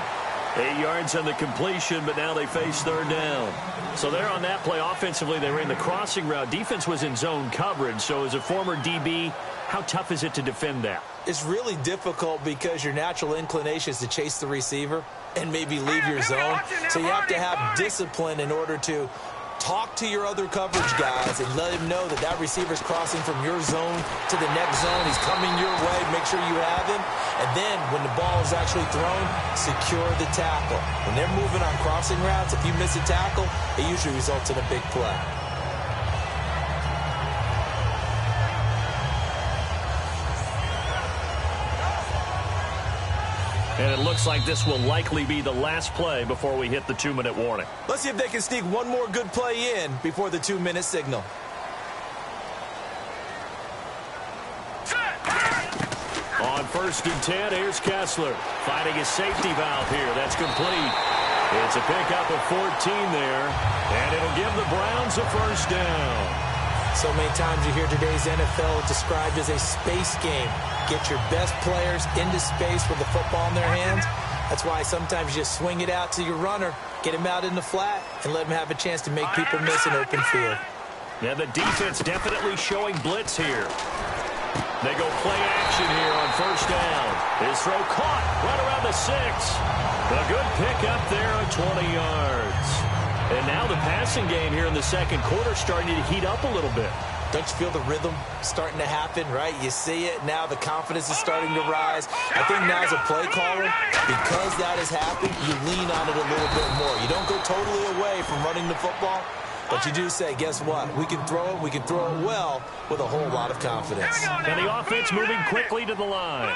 8 yards on the completion, but now they face 3rd down. So there on that play, offensively, they ran the crossing route. Defense was in zone coverage, so as a former DB, how tough is it to defend that? It's really difficult because your natural inclination is to chase the receiver and maybe leave your zone. So you have to have discipline in order to talk to your other coverage guys and let him know that that receiver's crossing from your zone to the next zone. He's coming your way. Make sure you have him. And then when the ball is actually thrown, secure the tackle. When they're moving on crossing routes, if you miss a tackle, it usually results in a big play. And it looks like this will likely be the last play before we hit the 2-minute warning. Let's see if they can sneak one more good play in before the 2-minute signal. On 1st and 10, here's Kessler finding his safety valve here. That's complete. It's a pickup of 14 there, and it'll give the Browns a 1st down. So many times you hear today's NFL described as a space game. Get your best players into space with the football in their hands. That's why sometimes you just swing it out to your runner, get him out in the flat, and let him have a chance to make people miss an open field. Yeah, the defense definitely showing blitz here. They go play action here on 1st down. His throw caught right around the 6. A good pickup there on 20 yards. And now the passing game here in the 2nd quarter starting to heat up a little bit. Don't you feel the rhythm starting to happen, right? You see it. Now the confidence is starting to rise. I think now as a play caller, because that has happened, you lean on it a little bit more. You don't go totally away from running the football, but you do say, guess what? We can throw it well with a whole lot of confidence. And the offense moving quickly to the line.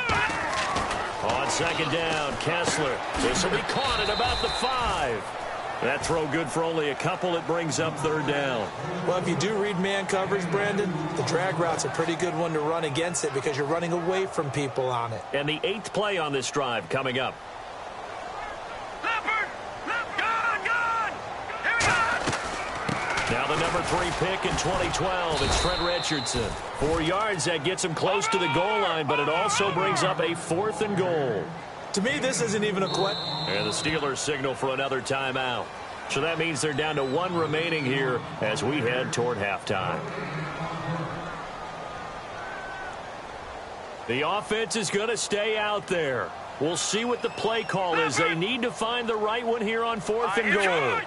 On 2nd down, Kessler. This will be caught at about the 5. That throw good for only a couple. It brings up third down. Well, if you do read man coverage, Brandon, the drag route's a pretty good one to run against it because you're running away from people on it. And the 8th play on this drive coming up. Now the number 3 pick in 2012, it's Trent Richardson. 4 yards, that gets him close to the goal line, but it also brings up a 4th and goal. To me, this isn't even a question. And the Steelers signal for another timeout. So that means they're down to 1 remaining here as we head toward halftime. The offense is going to stay out there. We'll see what the play call is. They need to find the right one here on 4th and goal.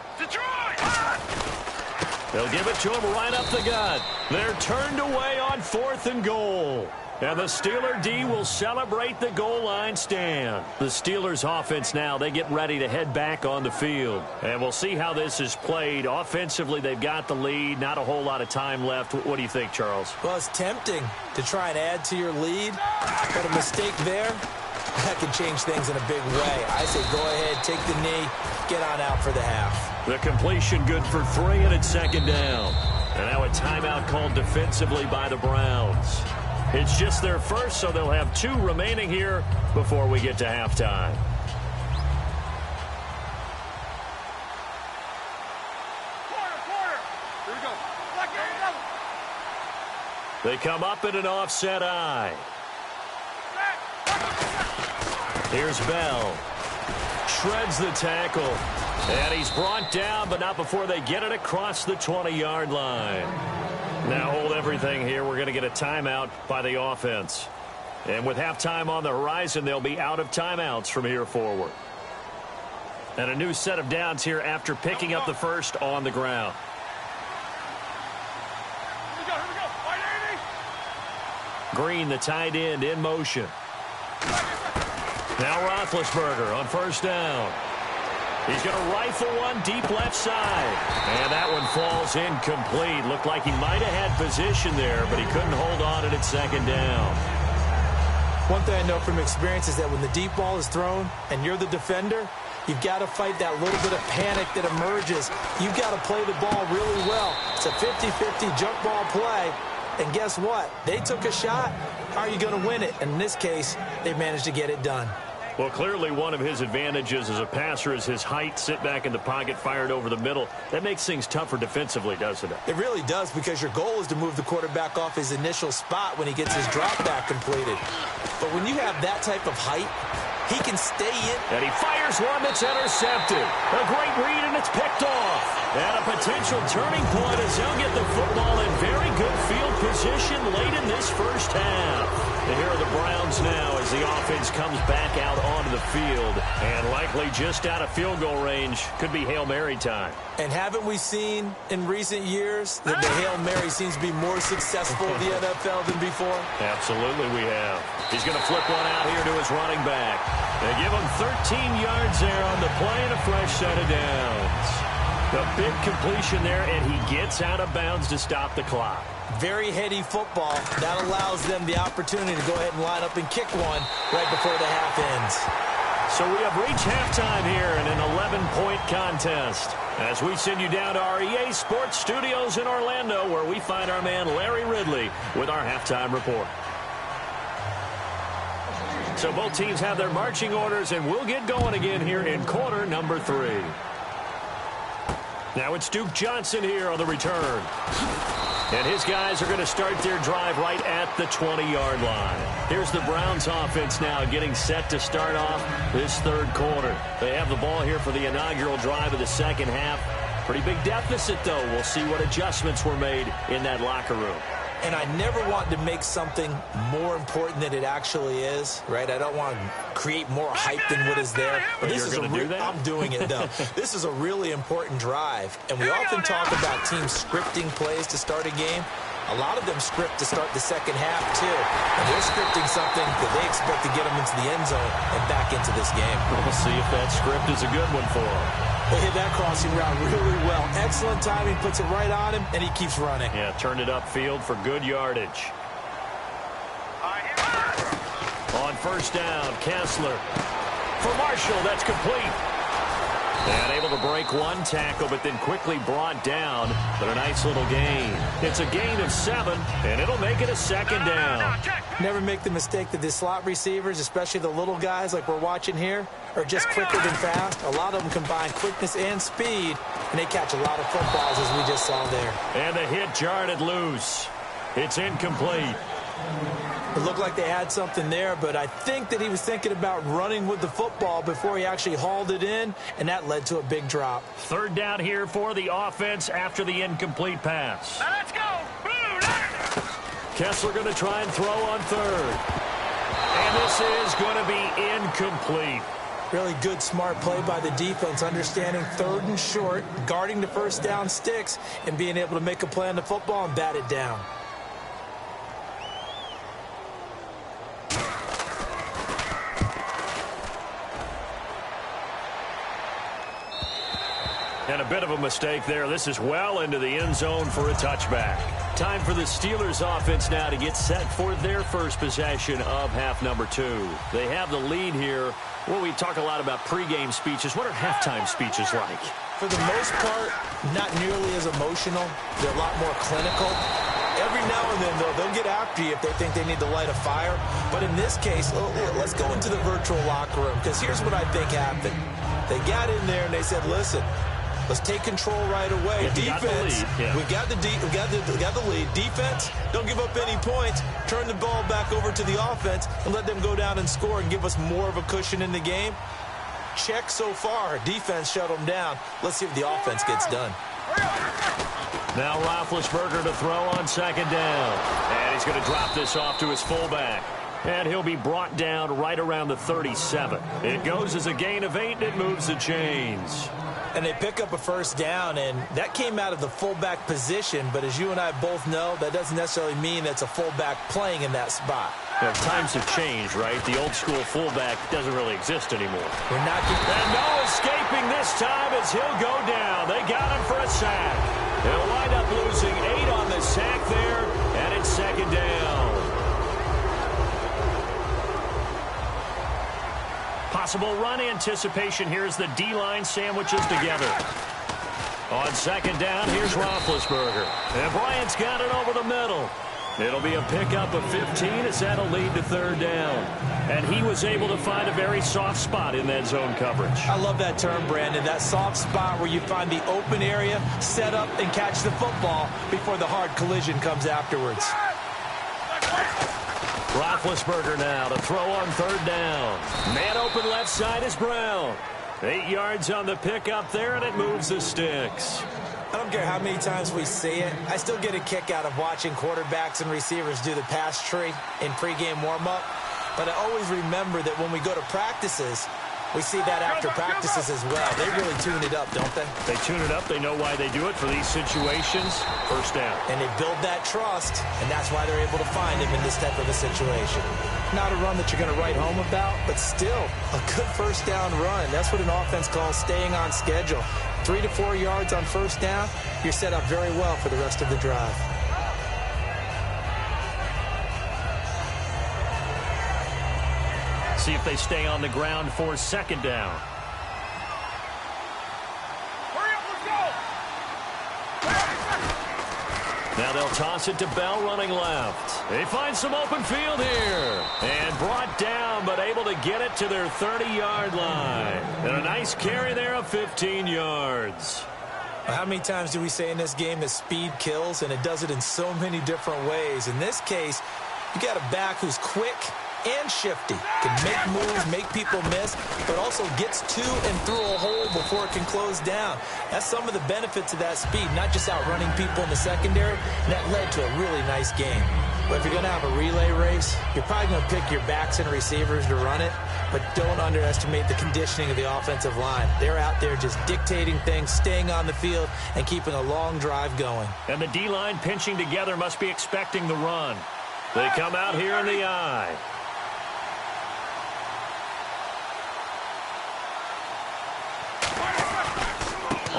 They'll give it to him right up the gut. They're turned away on 4th and goal. And the Steeler D will celebrate the goal line stand. The Steelers offense now, they get ready to head back on the field. And we'll see how this is played. Offensively, they've got the lead. Not a whole lot of time left. What do you think, Charles? Well, it's tempting to try and add to your lead. But a mistake there, that could change things in a big way. I say go ahead, take the knee, get on out for the half. The completion good for 3, and it's 2nd down. And now a timeout called defensively by the Browns. It's just their first, so they'll have 2 remaining here before we get to halftime. Quarter. Here we go. They come up in an offset eye. Here's Bell. Shreds the tackle. And he's brought down, but not before they get it across the 20-yard line. Now hold everything here. We're going to get a timeout by the offense. And with halftime on the horizon, they'll be out of timeouts from here forward. And a new set of downs here after picking up the first on the ground. Here we go. Green, the tight end, in motion. Now Roethlisberger on first down. He's going to rifle one deep left side. And that one falls incomplete. Looked like he might have had position there, but he couldn't hold on it at 2nd down. One thing I know from experience is that when the deep ball is thrown and you're the defender, you've got to fight that little bit of panic that emerges. You've got to play the ball really well. It's a 50-50 jump ball play. And guess what? They took a shot. How are you going to win it? And in this case, they managed to get it done. Well, clearly one of his advantages as a passer is his height. Sit back in the pocket, fired over the middle. That makes things tougher defensively, doesn't it? It really does, because your goal is to move the quarterback off his initial spot when he gets his drop back completed. But when you have that type of height, he can stay in. And he fires one that's intercepted. A great read, and it's picked off. And a potential turning point as they'll get the football in very good field position late in this first half. And here are the Browns now as the offense comes back out onto the field. And likely just out of field goal range. Could be Hail Mary time. And haven't we seen in recent years that the Hail Mary seems to be more successful in the NFL than before? Absolutely we have. He's going to flip one out here to his running back. They give him 13 yards there on the play and a fresh set of downs. The big completion there, and he gets out of bounds to stop the clock. Very heady football. That allows them the opportunity to go ahead and line up and kick one right before the half ends. So we have reached halftime here in an 11-point contest as we send you down to our EA Sports Studios in Orlando, where we find our man Larry Ridley with our halftime report. So both teams have their marching orders, and we'll get going again here in quarter number 3. Now it's Duke Johnson here on the return. And his guys are going to start their drive right at the 20-yard line. Here's the Browns offense now getting set to start off this third quarter. They have the ball here for the inaugural drive of the second half. Pretty big deficit, though. We'll see what adjustments were made in that locker room. And I never want to make something more important than it actually is, right? I don't want to create more hype than what is there. But this is I'm doing it, though. This is a really important drive. And we often talk about teams scripting plays to start a game. A lot of them script to start the second half, too. And they're scripting something that they expect to get them into the end zone and back into this game. We'll see if that script is a good one for them. They hit that crossing route really well. Excellent timing, puts it right on him, and he keeps running. Yeah, turned it upfield for good yardage. On first down, Kessler. For Marshall, that's complete. And able to break one tackle, but then quickly brought down. But a nice little gain. It's a gain of 7, and it'll make it a second down. Never make the mistake that the slot receivers, especially the little guys like we're watching here, are just quicker than fast. A lot of them combine quickness and speed, and they catch a lot of footballs, as we just saw there. And the hit jarred it loose. It's incomplete. It looked like they had something there, but I think that he was thinking about running with the football before he actually hauled it in, and that led to a big drop. Third down here for the offense after the incomplete pass. Now let's go. Kessler going to try and throw on third. And this is going to be incomplete. Really good, smart play by the defense, understanding third and short, guarding the first down sticks, and being able to make a play on the football and bat it down. And a bit of a mistake there. This is well into the end zone for a touchback. Time for the Steelers offense now to get set for their first possession of half number 2. They have the lead here. Well, we talk a lot about pregame speeches. What are halftime speeches like? For the most part, not nearly as emotional. They're a lot more clinical. Every now and then, though, they'll get after you if they think they need to light a fire. But in this case, let's go into the virtual locker room, because here's what I think happened. They got in there and they said, listen, let's take control right away. Defense, we got the lead. Defense, don't give up any points. Turn the ball back over to the offense and let them go down and score and give us more of a cushion in the game. Check so far. Defense shut them down. Let's see if the offense gets done. Now Roethlisberger to throw on second down. And he's going to drop this off to his fullback. And he'll be brought down right around the 37. It goes as a gain of 8, and it moves the chains. And they pick up a first down, and that came out of the fullback position. But as you and I both know, that doesn't necessarily mean that's a fullback playing in that spot. Well, times have changed, right? The old school fullback doesn't really exist anymore. We're not getting... And no escaping this time as he'll go down. They got him for a sack. They'll wind up losing 8 on the sack there, and it's second down. Possible run anticipation here as the D-line sandwiches together. On second down, here's Roethlisberger. And Bryant's got it over the middle. It'll be a pickup of 15 as that'll lead to third down. And he was able to find a very soft spot in that zone coverage. I love that term, Brandon. That soft spot where you find the open area, set up, and catch the football before the hard collision comes afterwards. Roethlisberger now to throw on third down. Man open left side is Brown. 8 yards on the pickup there, and it moves the sticks. I don't care how many times we see it. I still get a kick out of watching quarterbacks and receivers do the pass tree in pregame warm-up. But I always remember that when we go to practices, we see that after practices as well. They really tune it up, don't they? They tune it up. They know why they do it for these situations. First down. And they build that trust, and that's why they're able to find him in this type of a situation. Not a run that you're going to write home about, but still a good first down run. That's what an offense calls staying on schedule. 3 to 4 yards on first down, you're set up very well for the rest of the drive. See if they stay on the ground for second down. Hurry up, let's go. Now they'll toss it to Bell running left. They find some open field here. And brought down, but able to get it to their 30-yard line. And a nice carry there of 15 yards. How many times do we say in this game that speed kills, and it does it in so many different ways? In this case, you got a back who's quick and shifty, can make moves, make people miss, but also gets to and through a hole before it can close down. That's some of the benefits of that speed, not just outrunning people in the secondary, and that led to a really nice game. But if you're going to have a relay race, you're probably going to pick your backs and receivers to run it, but don't underestimate the conditioning of the offensive line. They're out there just dictating things, staying on the field, and keeping a long drive going. And the D-line pinching together must be expecting the run. They come out here in the eye.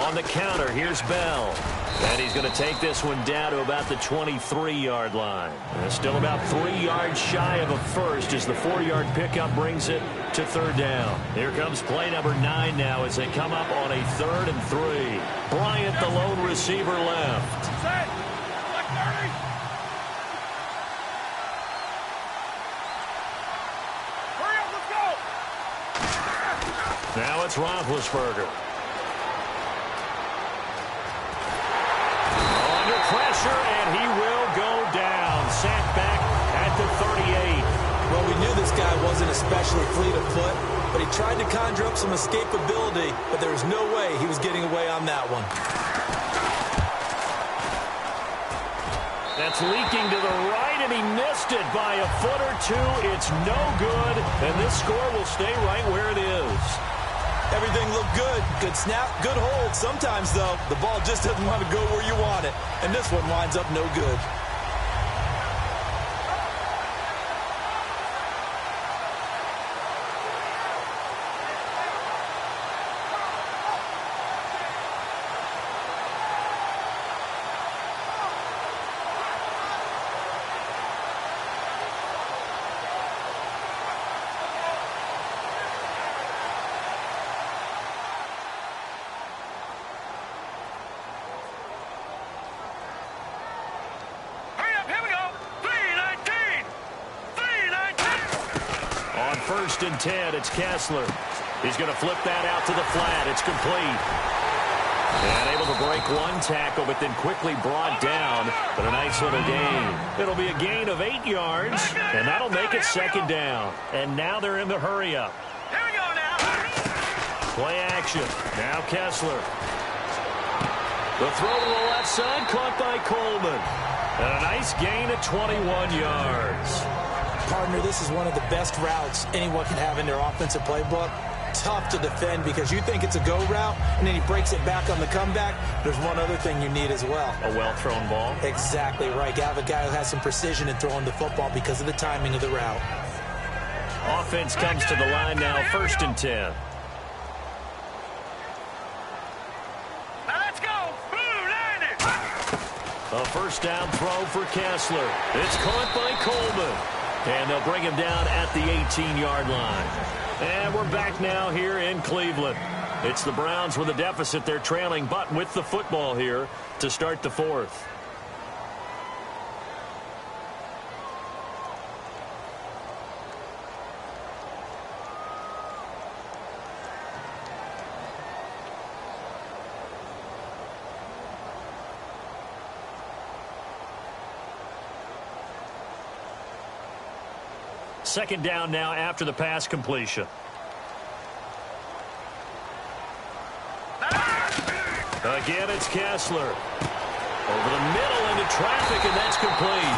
On the counter, here's Bell. And he's going to take this one down to about the 23-yard line. And still about 3 yards shy of a first as the 4-yard pickup brings it to third down. Here comes play number 9 now as they come up on a 3rd and 3. Bryant, the lone receiver, left. Set. Like 30. Hurry up, let's go. Now it's Roethlisberger. Under pressure, and he will go down. Sacked back at the 38. Well, we knew this guy wasn't especially fleet of foot, but he tried to conjure up some escapability, but there was no way he was getting away on that one. That's leaking to the right, and he missed it by a foot or two. It's no good, and this score will stay right where it is. Everything looked good. Good snap, good hold. Sometimes, though, the ball just doesn't want to go where you want it, and this one winds up no good. First and 10, it's Kessler. He's going to flip that out to the flat. It's complete. And able to break one tackle, but then quickly brought down. But a nice little gain. It'll be a gain of 8 yards, and that'll make it second down. And now they're in the hurry-up. Here we go now. Play action. Now Kessler. The throw to the left side, caught by Coleman. And a nice gain of 21 yards. Partner, this is one of the best routes anyone can have in their offensive playbook. Tough to defend because you think it's a go route, and then he breaks it back on the comeback. There's one other thing you need as well. A well-thrown ball? Exactly right. You have a guy who has some precision in throwing the football because of the timing of the route. Offense comes to the line now, first and 10. Now let's go. Boom, landed. A first down throw for Kessler. It's caught by Coleman. And they'll bring him down at the 18-yard line. And we're back now here in Cleveland. It's the Browns with a deficit. They're trailing, but with the football here to start the fourth. Second down now after the pass completion. Again, it's Kessler. Over the middle into traffic, and that's complete.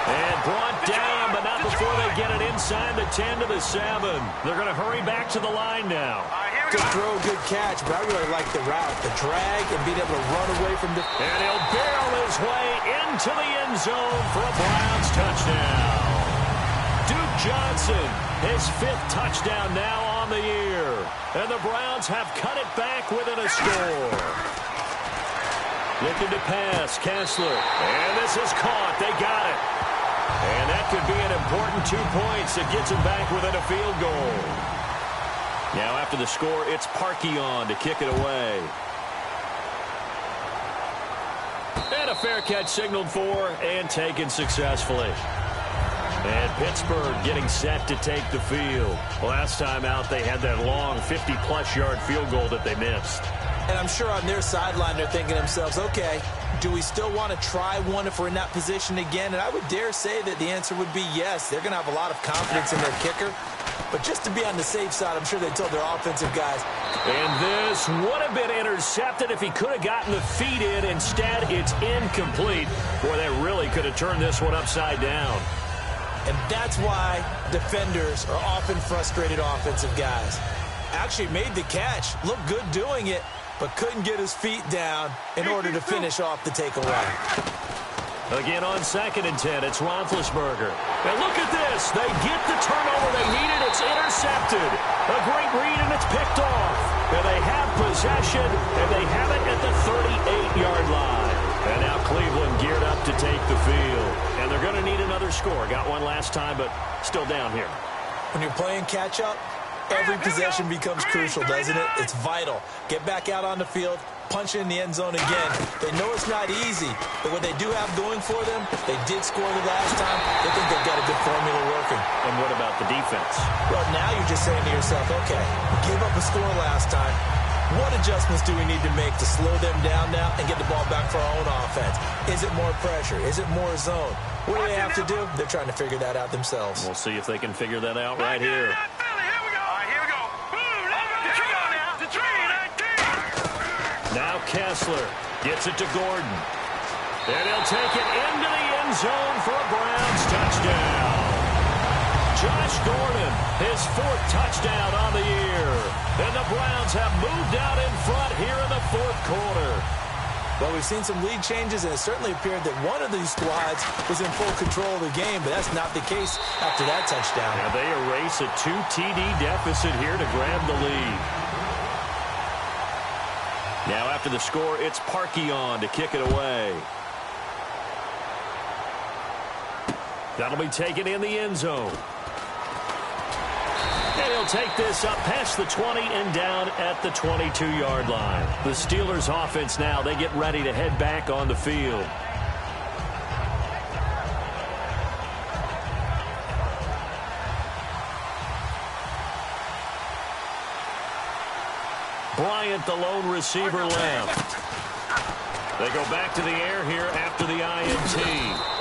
And brought down, but not before they get it inside the 10 to the 7. They're going to hurry back to the line now. Good throw, good catch, but I really like the route, the drag, and being able to run away from the... And he'll barrel his way into the end zone for a Browns touchdown. Johnson, his 5th touchdown now on the year. And the Browns have cut it back within a score. Looking to pass, Kessler. And this is caught. They got it. And that could be an important 2 points that gets them back within a field goal. Now after the score, it's Parkey on to kick it away. And a fair catch signaled for and taken successfully. And Pittsburgh getting set to take the field. Last time out, they had that long 50-plus yard field goal that they missed. And I'm sure on their sideline, they're thinking to themselves, okay, do we still want to try one if we're in that position again? And I would dare say that the answer would be yes. They're going to have a lot of confidence in their kicker. But just to be on the safe side, I'm sure they told their offensive guys. And this would have been intercepted if he could have gotten the feet in. Instead, it's incomplete. Boy, they really could have turned this one upside down. And that's why defenders are often frustrated offensive guys. Actually made the catch, looked good doing it, but couldn't get his feet down in order to finish off the takeaway. Again on 2nd and 10, it's Roethlisberger. And look at this. They get the turnover they needed. It's intercepted. A great read, and it's picked off. And they have possession, and they have it their score. Got one last time, but still down here. When you're playing catch-up, every possession becomes crucial, doesn't it? It's vital. Get back out on the field, punch in the end zone again. They know it's not easy, but what they do have going for them, they did score the last time. They think they've got a good formula working. And what about the defense? Well, now you're just saying to yourself, okay, give up a score last time. What adjustments do we need to make to slow them down now and get the ball back for our own offense? Is it more pressure? Is it more zone? What do they have to do? They're trying to figure that out themselves. We'll see if they can figure that out right here. Now Kessler gets it to Gordon. And he'll take it into the end zone for a Browns touchdown. Josh Gordon, his 4th touchdown on the year. And the Browns have moved out in front here in the 4th quarter. Well, we've seen some lead changes, and it certainly appeared that one of these squads was in full control of the game, but that's not the case after that touchdown. Now they erase a 2 TD deficit here to grab the lead. Now after the score, it's Parkey on to kick it away. That'll be taken in the end zone. And he'll take this up past the 20 and down at the 22-yard line. The Steelers offense now, they get ready to head back on the field. Bryant, the lone receiver, left. They go back to the air here after the INT.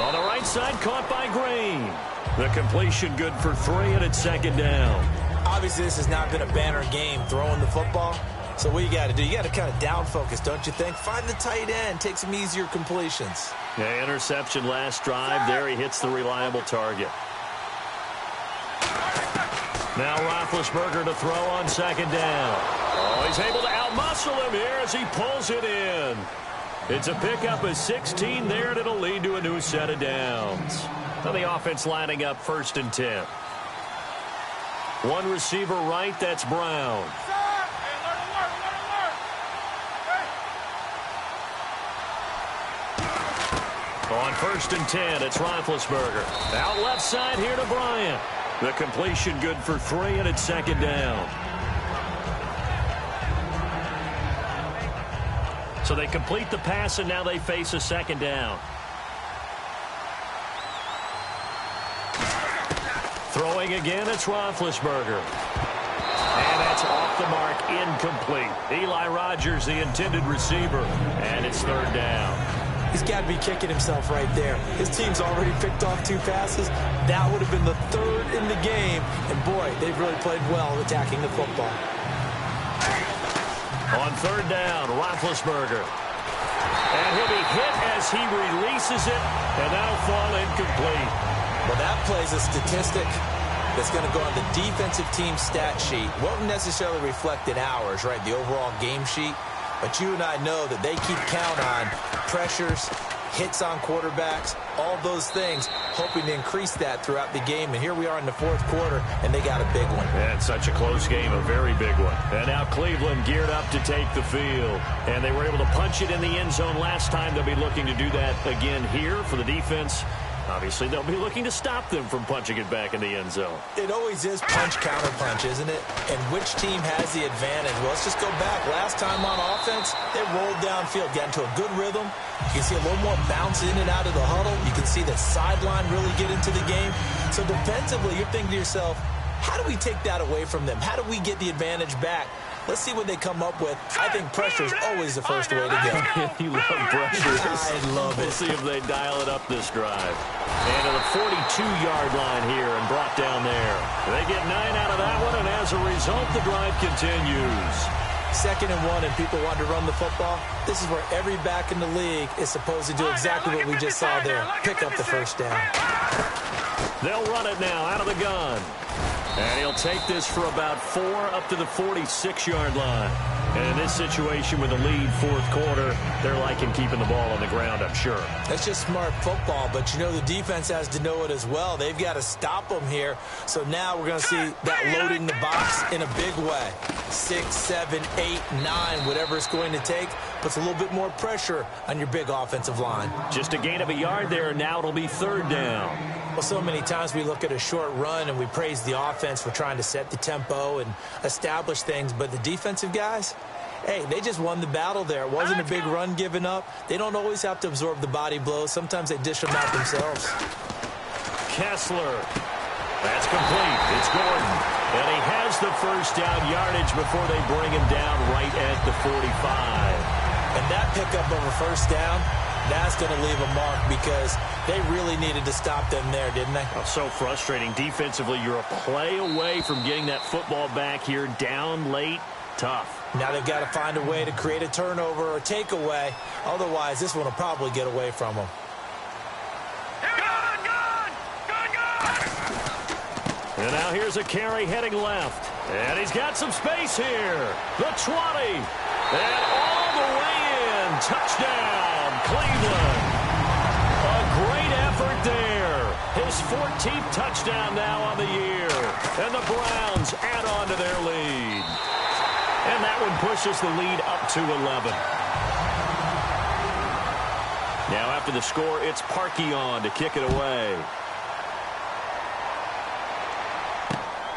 On the right side, caught by Green. The completion good for 3, and it's 2nd down. Obviously, this has not been a banner game throwing the football. So what you got to do, you got to kind of down focus, don't you think? Find the tight end, take some easier completions. Yeah, interception last drive. There he hits the reliable target. Now Roethlisberger to throw on 2nd down. Oh, he's able to outmuscle him here as he pulls it in. It's a pickup of 16 there, and it'll lead to a new set of downs. Now the offense lining up 1st and 10. One receiver right, that's Brown. On 1st and 10, it's Roethlisberger. Out left side here to Bryant. The completion good for 3, and it's 2nd down. So they complete the pass, and now they face a 2nd down. Throwing again, it's Roethlisberger. And that's off the mark, incomplete. Eli Rogers, the intended receiver, and it's 3rd down. He's got to be kicking himself right there. His team's already picked off 2 passes. That would have been the 3rd in the game. And, boy, they've really played well attacking the football. On 3rd down, Roethlisberger. And he'll be hit as he releases it, and that'll fall incomplete. Well, that plays a statistic that's going to go on the defensive team stat sheet. Won't necessarily reflect in ours, right, the overall game sheet. But you and I know that they keep count on pressures, hits on quarterbacks, all those things, hoping to increase that throughout the game. And here we are in the 4th quarter, and they got a big one. And such a close game, a very big one. And now Cleveland geared up to take the field. And they were able to punch it in the end zone last time. They'll be looking to do that again here for the defense. Obviously, they'll be looking to stop them from punching it back in the end zone. It always is punch-counter-punch, isn't it? And which team has the advantage? Well, let's just go back. Last time on offense, they rolled downfield, got into a good rhythm. You can see a little more bounce in and out of the huddle. You can see the sideline really get into the game. So defensively, you're thinking to yourself, how do we take that away from them? How do we get the advantage back? Let's see what they come up with. I think pressure is always the first way to go. You love pressure. I love it. We'll see if they dial it up this drive. And to the 42-yard line here and brought down there. They get 9 out of that one, and as a result, the drive continues. 2nd and 1, and people want to run the football. This is where every back in the league is supposed to do exactly what we just saw there. Pick up the 1st down. They'll run it now out of the gun. And he'll take this for about 4 up to the 46-yard line. And in this situation with the lead 4th quarter, they're liking keeping the ball on the ground, I'm sure. That's just smart football, but you know the defense has to know it as well. They've got to stop them here. So now we're going to see that loading the box in a big way. 6, 7, 8, 9, whatever it's going to take, puts a little bit more pressure on your big offensive line. Just a gain of a yard there, and now it'll be 3rd down. Well, so many times we look at a short run and we praise the offense for trying to set the tempo and establish things, but the defensive guys, hey, they just won the battle there. It wasn't a big run given up. They don't always have to absorb the body blows. Sometimes they dish them out themselves. Kessler. That's complete. It's Gordon. And he has the first down yardage before they bring him down right at the 45. And that pickup of a first down, that's going to leave a mark because they really needed to stop them there, didn't they? Oh, so frustrating. Defensively, you're a play away from getting that football back here. Down late, tough. Now they've got to find a way to create a turnover or takeaway. Otherwise, this one will probably get away from them. And now here's a carry heading left. And he's got some space here. The 20. And all the way in. Touchdown, Cleveland. A great effort there. His 14th touchdown now on the year. And the Browns add on to their lead. And that one pushes the lead up to 11. Now after the score, it's Parkey on to kick it away.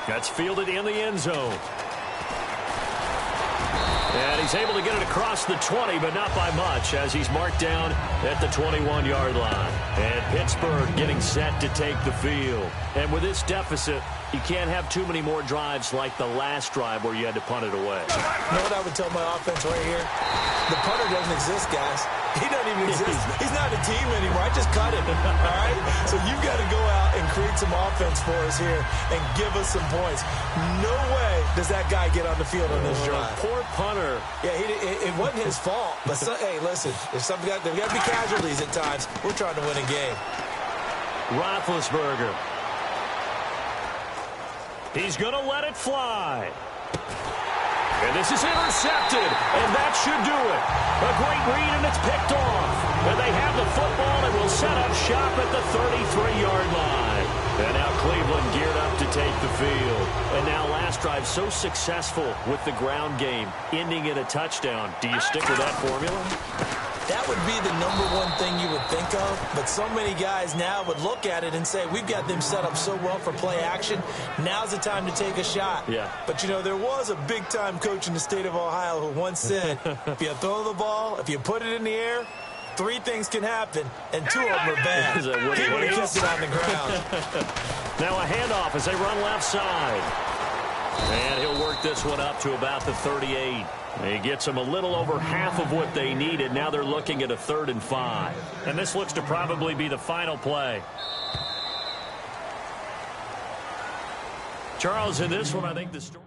That's fielded in the end zone. And he's able to get it across the 20, but not by much, as he's marked down at the 21-yard line. And Pittsburgh getting set to take the field. And with this deficit, you can't have too many more drives like the last drive where you had to punt it away. You know what I would tell my offense right here? The punter doesn't exist, guys. He doesn't even exist. He's not a team anymore. I just cut him, all right? So you've got to go out and create some offense for us here and give us some points. No way does that guy get on the field on this drive. Poor punter. Yeah, it wasn't his fault. But, hey, listen, there's got to be casualties at times. We're trying to win a game. Roethlisberger. He's going to let it fly. And this is intercepted, and that should do it. A great read, and it's picked off. And they have the football and will set up shop at the 33-yard line. And now Cleveland geared up to take the field. And now last drive so successful with the ground game, ending in a touchdown. Do you stick with that formula? That would be the #1 thing you would think of, but so many guys now would look at it and say, we've got them set up so well for play action, now's the time to take a shot. Yeah. But, you know, there was a big-time coach in the state of Ohio who once said, if you throw the ball, if you put it in the air, 3 things can happen, and 2 of them are bad. He would have kept it on the ground. Now a handoff as they run left side. And he'll work this one up to about the 38. He gets them a little over half of what they needed. Now they're looking at a 3rd and 5. And this looks to probably be the final play. Charles, in this one, I think the story...